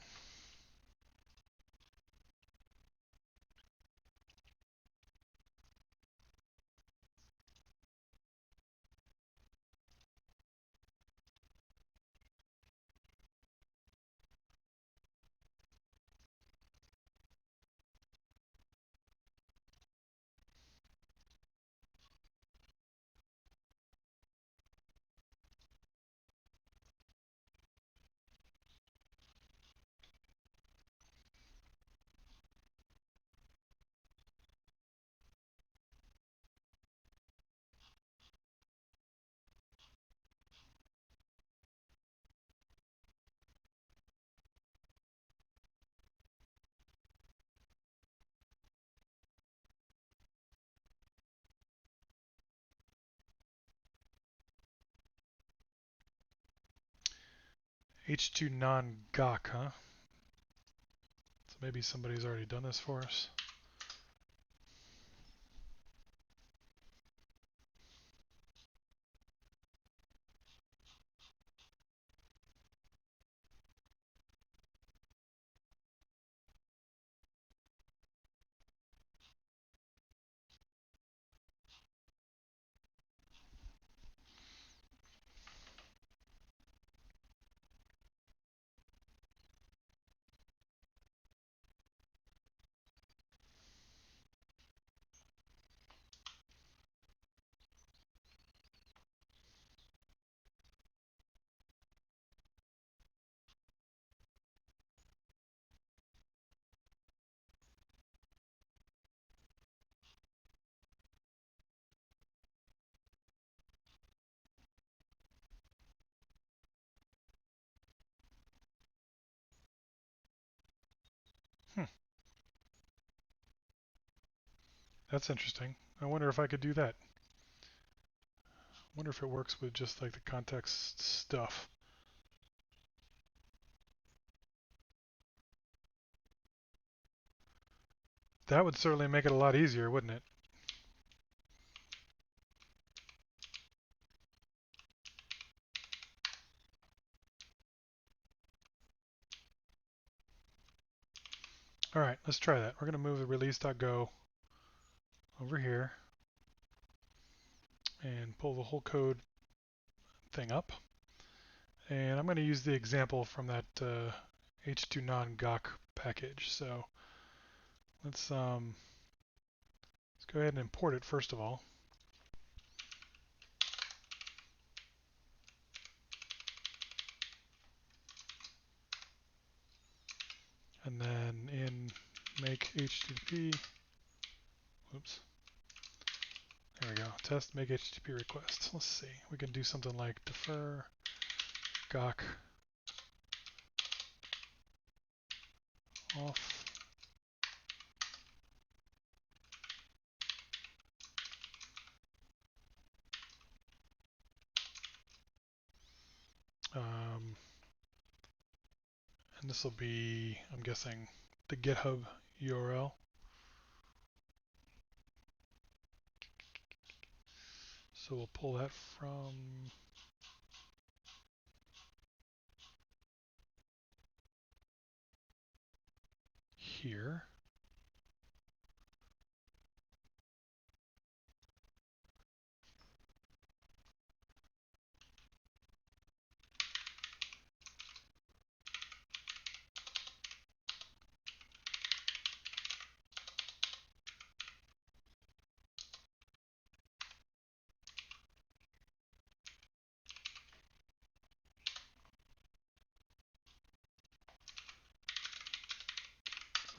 H2 non-gawk, huh? So maybe somebody's already done this for us. Hmm. That's interesting. I wonder if I could do that. I wonder if it works with just like the context stuff. That would certainly make it a lot easier, wouldn't it? All right, let's try that. We're going to move the release.go over here and pull the whole code thing up. And I'm going to use the example from that h2 non-gawk package. So let's go ahead and import it first of all. HTTP. Oops. There we go. Test make HTTP request. Let's see. We can do something like defer gawk off. And this will be, I'm guessing, the GitHub URL. So we'll pull that from here.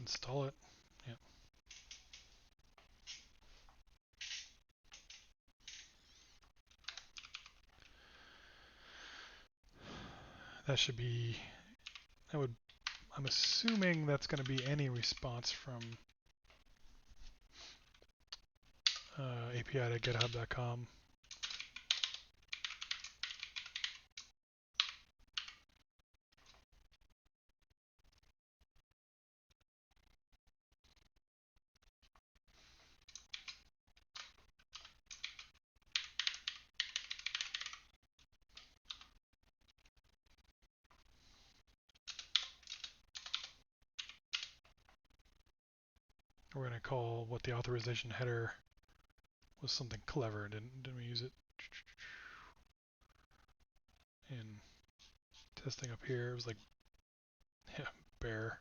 Install it. Yep. That should be, that would, I'm assuming that's going to be any response from API.github.com. We're going to call what the authorization header was something clever. Didn't we use it in testing up here? It was like, yeah, bear.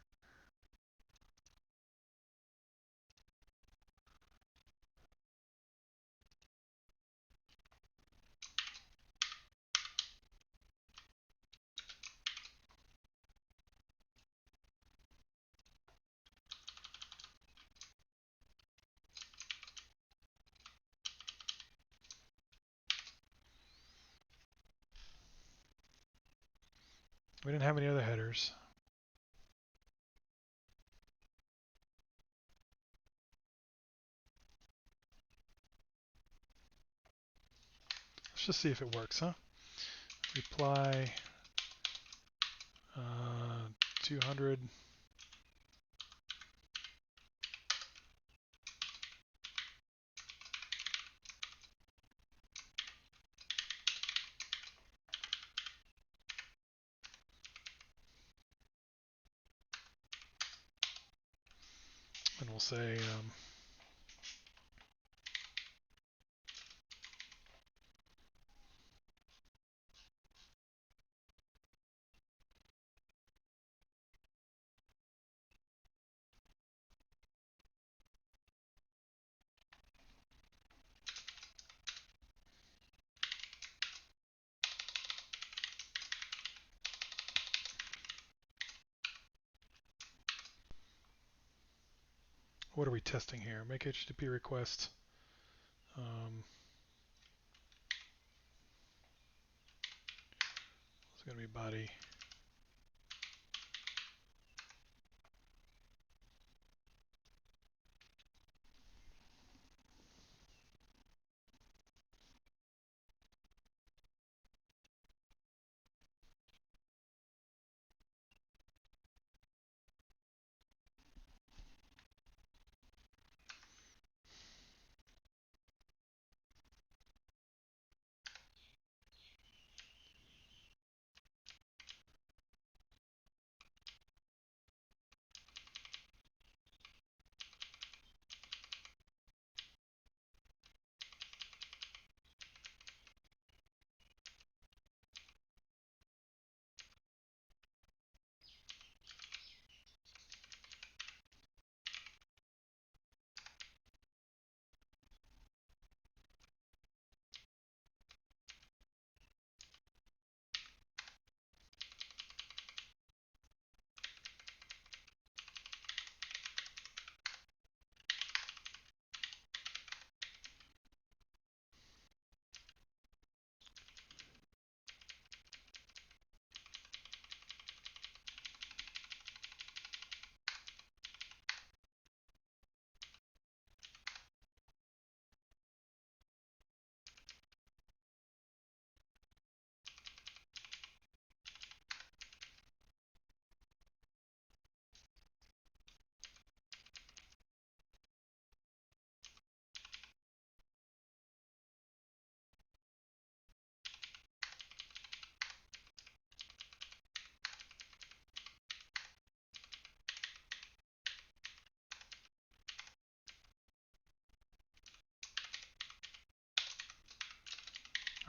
We didn't have any other headers. Let's just see if it works, huh? Reply 200. And we'll say what are we testing here? Make HTTP request. It's going to be body.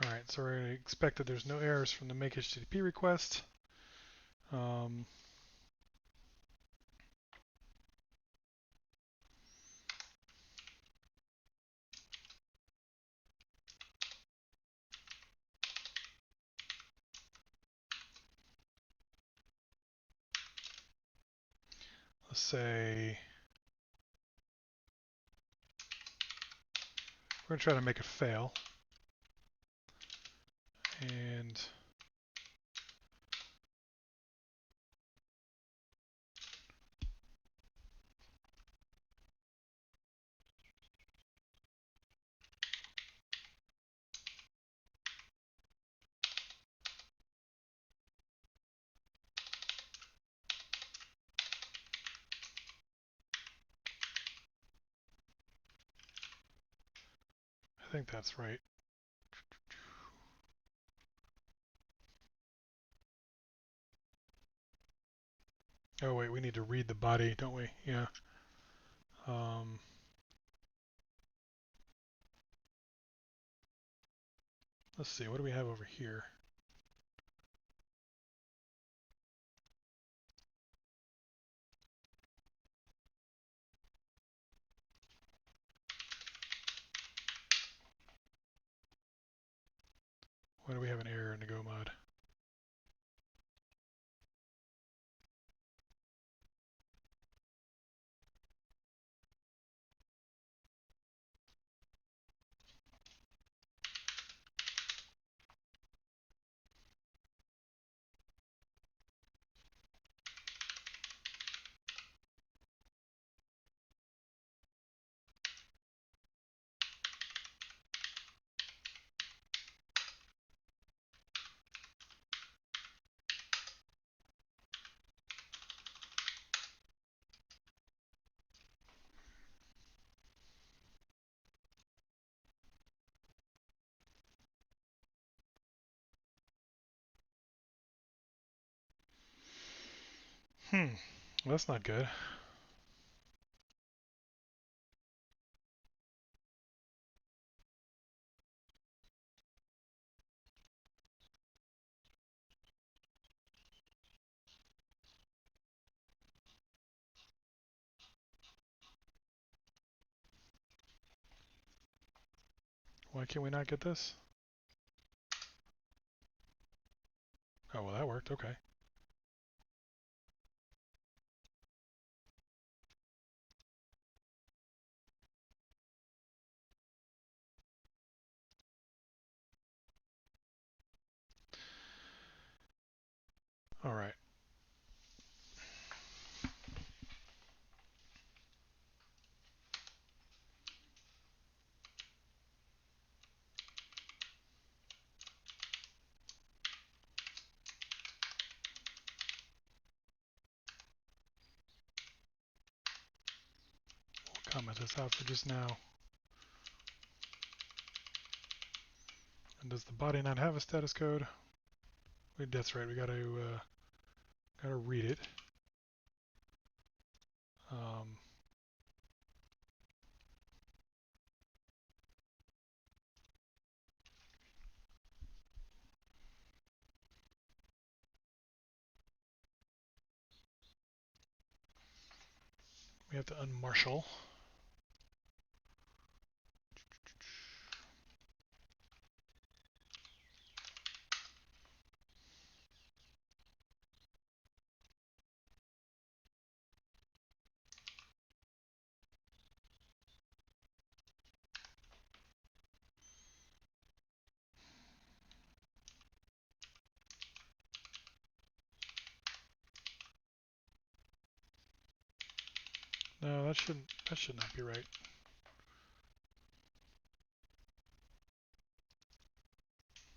All right, so we're going to expect that there's no errors from the make HTTP request. Let's say we're going to try to make it fail. And I think that's right. Oh wait, we need to read the body, don't we? Yeah. Let's see, what do we have over here? Why do we have an error in the Go mod? Well, that's not good. Why can we not get this? Oh, well, that worked. Okay. All right. We'll comment this out for just now. And does the body not have a status code? Wait, that's right. We gotta read it. We have to unmarshal. No, that should not be right.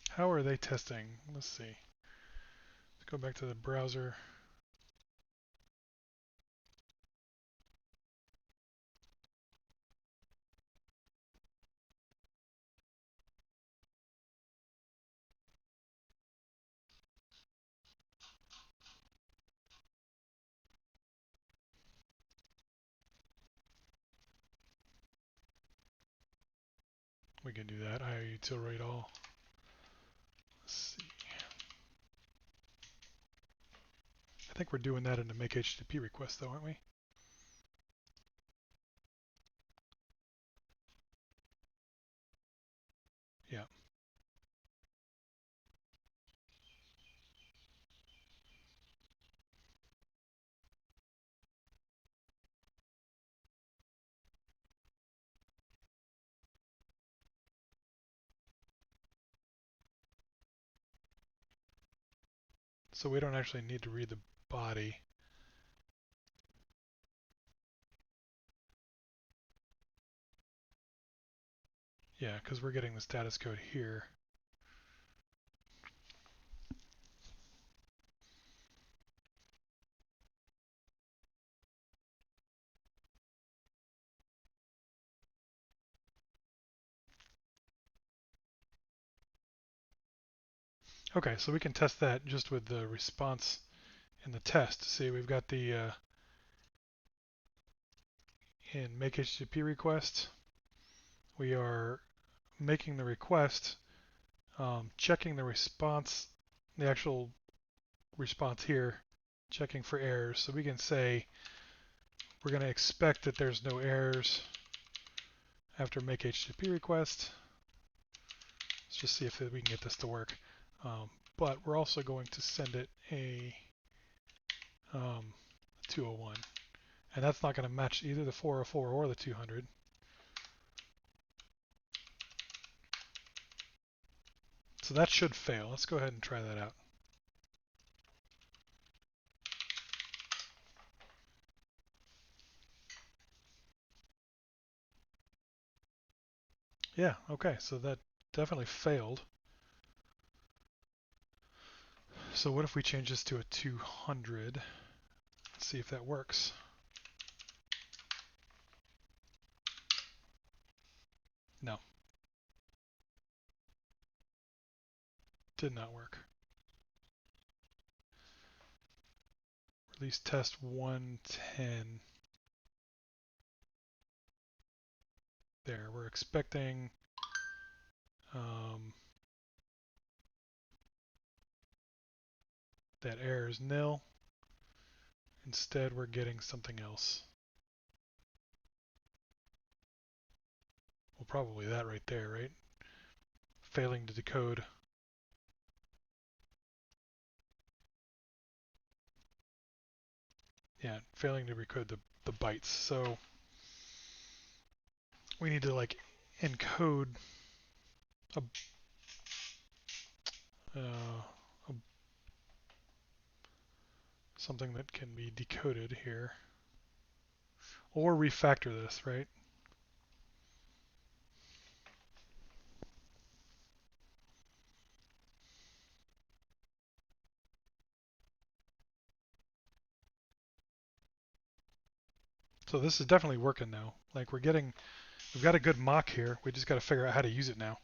How are they testing? Let's see. Let's go back to the browser. We can do that. IOUtilRate all. see. I think we're doing that in the make HTTP request though, aren't we? Yeah. So we don't actually need to read the body. Yeah, because we're getting the status code here. Okay, so we can test that just with the response in the test. See, we've got the in make HTTP request, we are making the request, checking the response, the actual response here, checking for errors. So we can say we're going to expect that there's no errors after make HTTP request. Let's just see if we can get this to work. But we're also going to send it a 201. And that's not going to match either the 404 or the 200. So that should fail. Let's go ahead and try that out. Yeah, okay, so that definitely failed. So what if we change this to a 200? Let's see if that works. No, did not work. Release test 110. There, we're expecting that error is nil. Instead, we're getting something else. Well, probably that right there, right? Failing to decode. Yeah, failing to decode the bytes. So we need to like encode a, a something that can be decoded here, or refactor this, right? So this is definitely working now. Like we've got a good mock here. We just got to figure out how to use it now.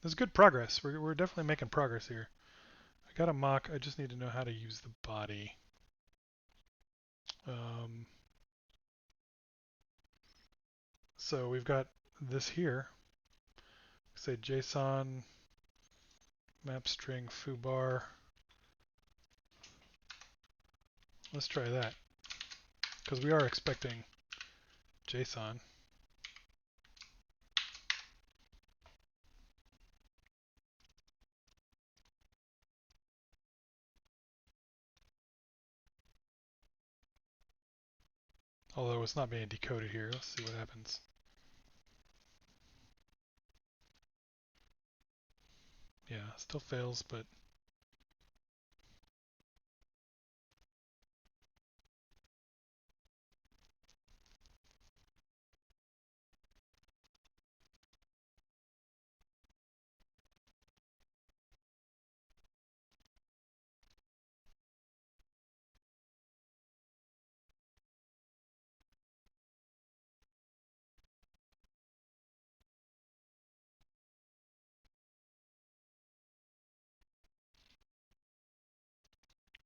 There's good progress. We're definitely making progress here. I got a mock. I just need to know how to use the body. So we've got this here. Say JSON map string foobar. Let's try that because we are expecting JSON. Although it's not being decoded here. Let's see what happens. Yeah, still fails, but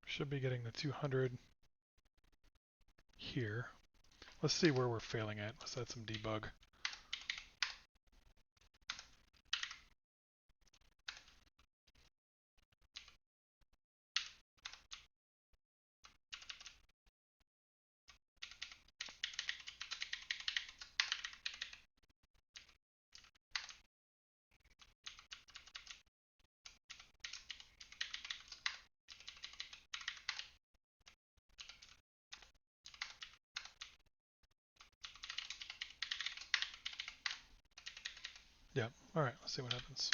should be getting the 200 here. Let's see where we're failing at. Let's add some debug. Yeah. All right. Let's see what happens.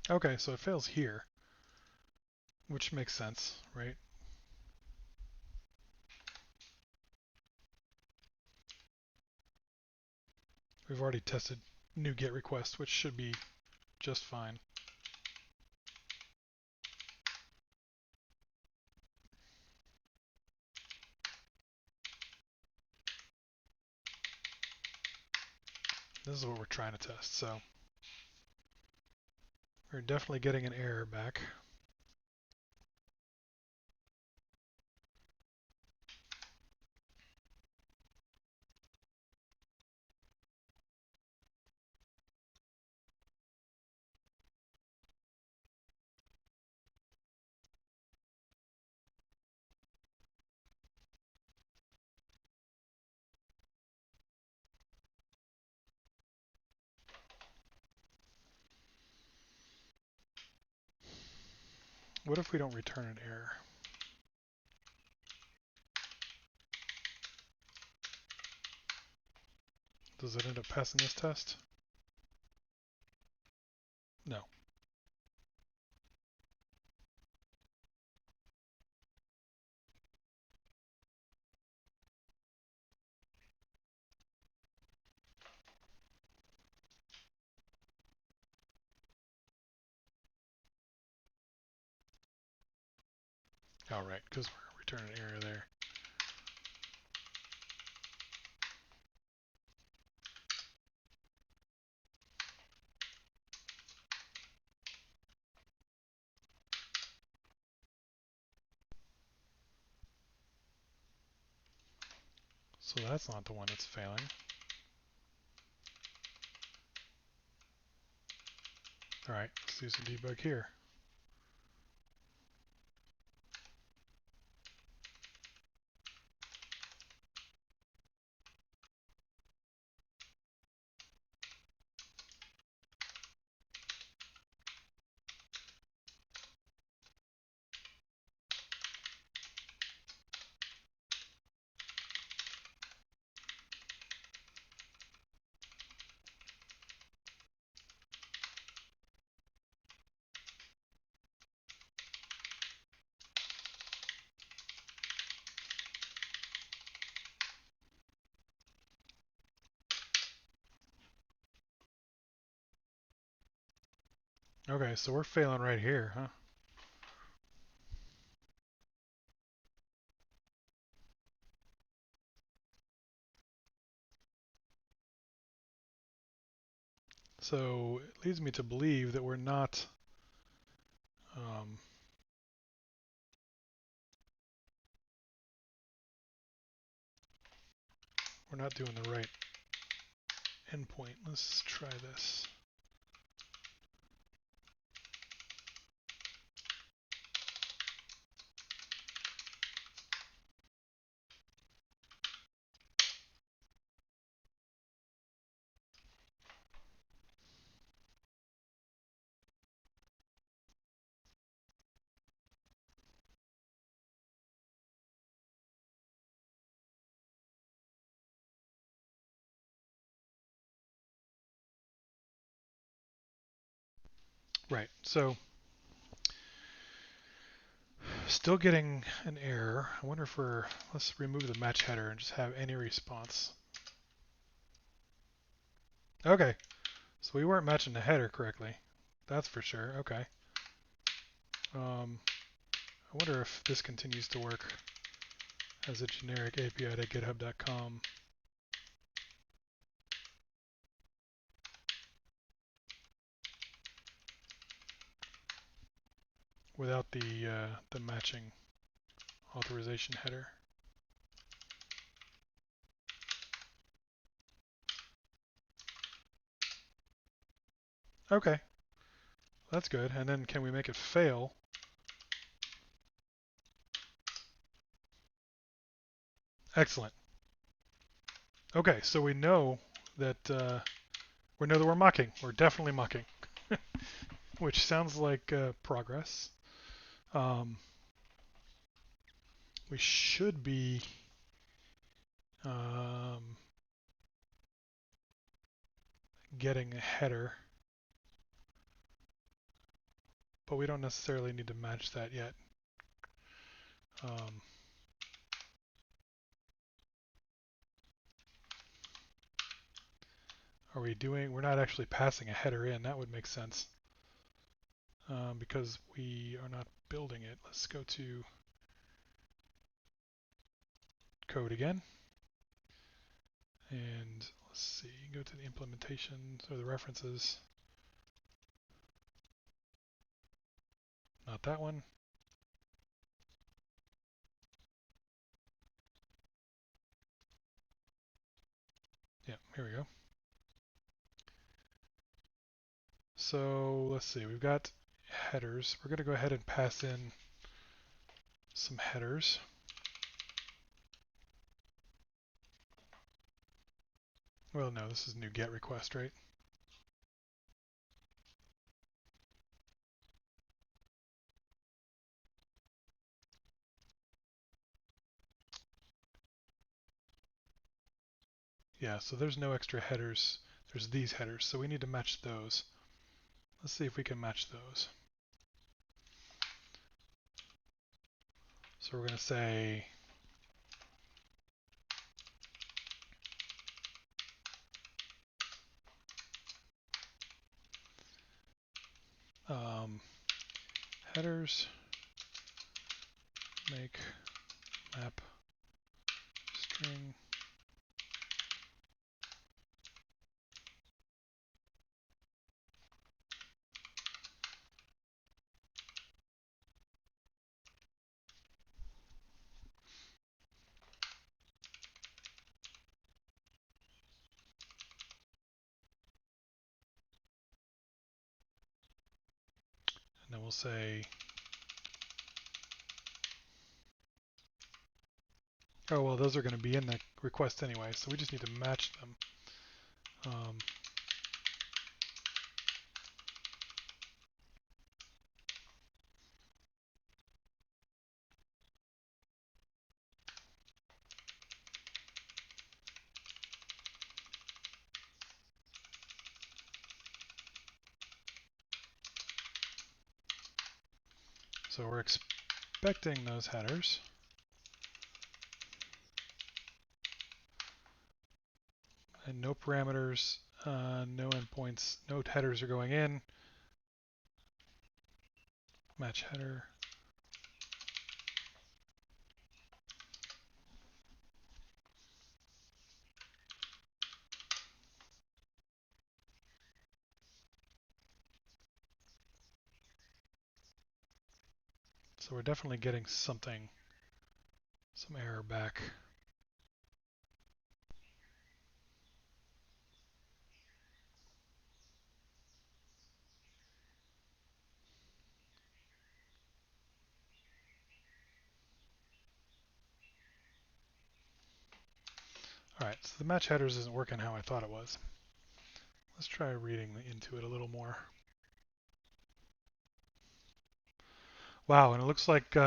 Okay, so it fails here, which makes sense, right? We've already tested new GET request, which should be just fine. This is what we're trying to test, so we're definitely getting an error back. What if we don't return an error? Does it end up passing this test? No. All right, because we're returning an error there. So that's not the one that's failing. All right, let's do some debug here. Okay, so we're failing right here, huh? So it leads me to believe that we're not um, doing the right endpoint. Let's try this. Right, so still getting an error. I wonder if let's remove the match header and just have any response. Okay, so we weren't matching the header correctly. That's for sure, okay. I wonder if this continues to work as a generic API to github.com. Without the matching authorization header. Okay, that's good. And then can we make it fail? Excellent. Okay, so we know that we're mocking. We're definitely mocking, which sounds like progress. We should be getting a header, but we don't necessarily need to match that yet. We're not actually passing a header in. That would make sense because we are not building it. Let's go to code again. And let's see, go to the implementation or the references. Not that one. Yeah, here we go. So let's see, we've got headers. We're going to go ahead and pass in some headers. Well, no, this is new GET request, right? Yeah, so there's no extra headers. There's these headers, so we need to match those. Let's see if we can match those. So we're going to say headers make map string. And then we'll say, oh, well, those are going to be in the request anyway, so we just need to match them. So we're expecting those headers. And no parameters, no endpoints, no headers are going in. Match header. So we're definitely getting something, some error back. All right, so the match headers isn't working how I thought it was. Let's try reading into it a little more. Wow, and it looks like 2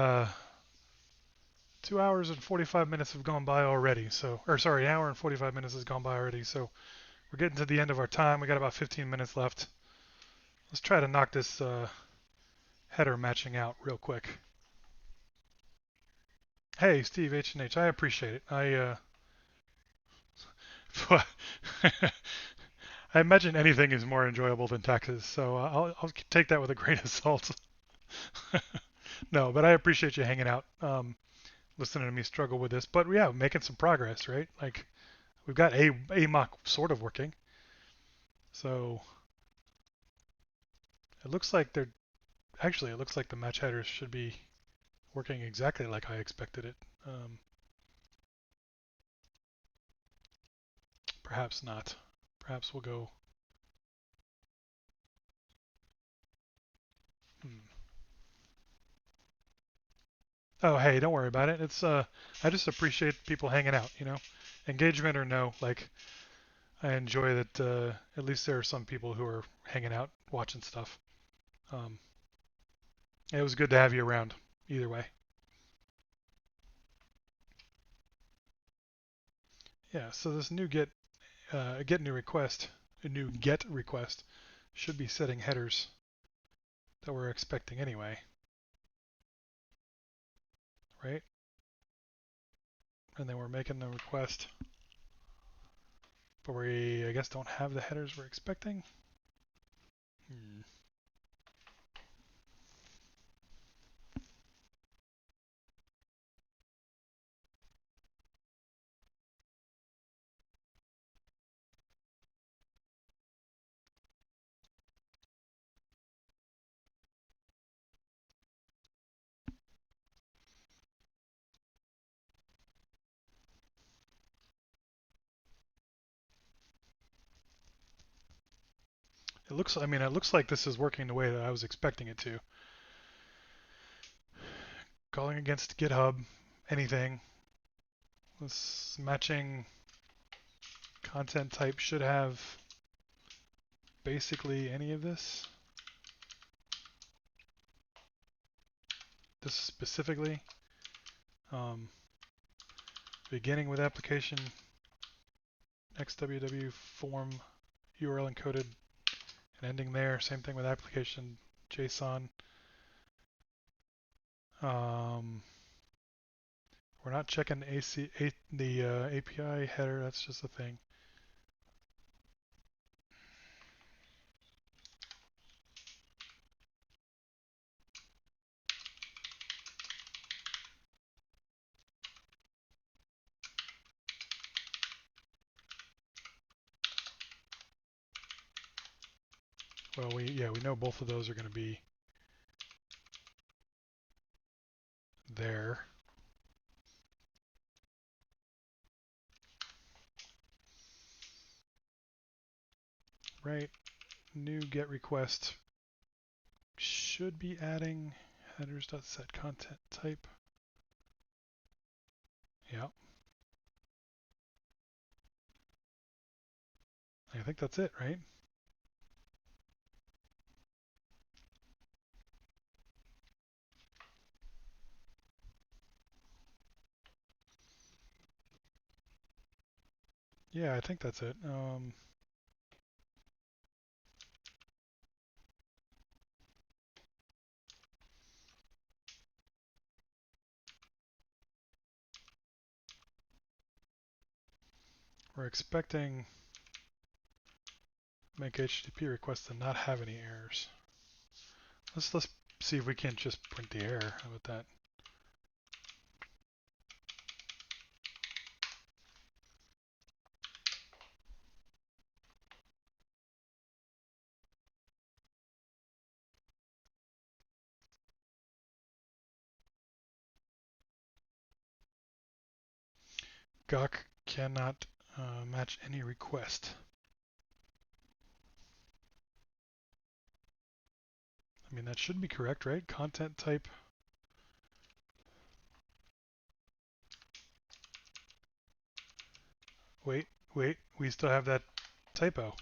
hours and 45 minutes have gone by already. So, or sorry, an hour and 45 minutes has gone by already. So we're getting to the end of our time. We got about 15 minutes left. Let's try to knock this header matching out real quick. Hey, Steve H&H, I appreciate it. I imagine anything is more enjoyable than taxes, so I'll take that with a grain of salt. No, but I appreciate you hanging out, listening to me struggle with this. But yeah, making some progress, right? Like we've got a mock sort of working. So it looks like it looks like the match headers should be working exactly like I expected it. Perhaps not. Perhaps we'll go. Oh, hey, don't worry about it. It's I just appreciate people hanging out, you know, engagement or no. Like I enjoy that. At least there are some people who are hanging out, watching stuff. Um, it was good to have you around. Either way. Yeah. So this new get new request new get request should be setting headers that we're expecting anyway, right? And then we're making the request, but we, I guess, don't have the headers we're expecting. It looks, I mean, it looks like this is working the way that I was expecting it to. Calling against GitHub, anything. This matching content type should have basically any of this. This specifically. Beginning with application xww form URL encoded and ending there. Same thing with application JSON. We're not checking the API header. That's just a thing. Well, we know both of those are going to be there. Right. New get request should be adding headers.set content type. Yeah. I think that's it, right? Yeah, I think that's it. We're expecting make HTTP requests to not have any errors. Let's see if we can't just print the error. How about that? Gawk cannot match any request. I mean, that should be correct, right? Content type. Wait, we still have that typo.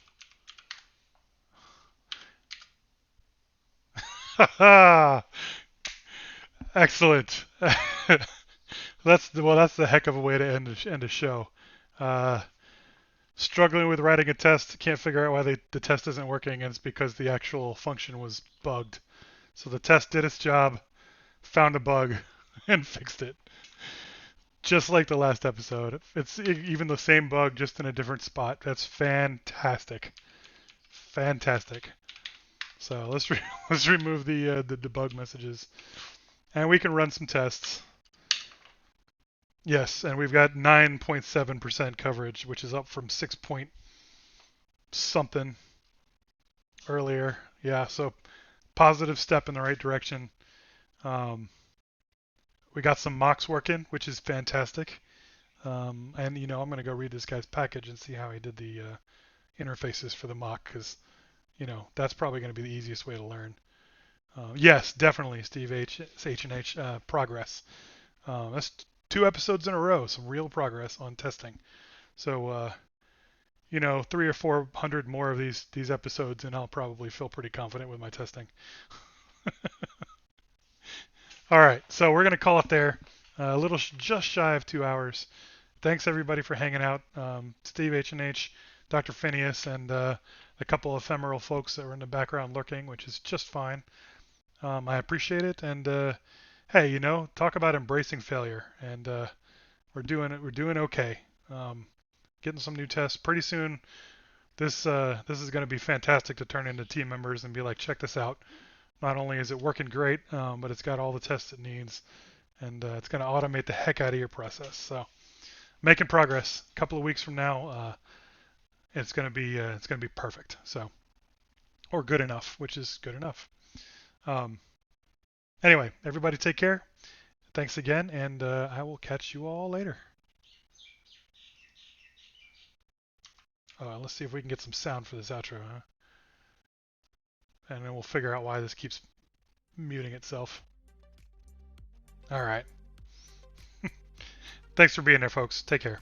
Excellent. That's the heck of a way to end a show. Struggling with writing a test, can't figure out why the test isn't working, and it's because the actual function was bugged. So the test did its job, found a bug, and fixed it. Just like the last episode. It's even the same bug, just in a different spot. That's fantastic. Fantastic. So let's remove the debug messages, and we can run some tests. Yes, and we've got 9.7% coverage, which is up from 6 point something earlier. Yeah, so positive step in the right direction. We got some mocks working, which is fantastic. And I'm going to go read this guy's package and see how he did the interfaces for the mock, because that's probably going to be the easiest way to learn. Yes, definitely, Steve H&H progress. That's 2 episodes in a row, some real progress on testing. So 300 or 400 more of these episodes, and I'll probably feel pretty confident with my testing. All right, so we're gonna call it there. A just shy of 2 hours. Thanks everybody for hanging out. Steve H&H Dr. Phineas and a couple ephemeral folks that were in the background lurking, which is just fine. I appreciate it, and hey, you know, talk about embracing failure, and we're doing it. We're doing okay. Getting some new tests pretty soon. This is going to be fantastic to turn into team members and be like, check this out. Not only is it working great, but it's got all the tests it needs, and it's going to automate the heck out of your process. So making progress. A couple of weeks from now, it's going to be perfect. So, or good enough, which is good enough. Um, anyway, everybody take care. Thanks again, and I will catch you all later. Let's see if we can get some sound for this outro, huh? And then we'll figure out why this keeps muting itself. All right. Thanks for being there, folks. Take care.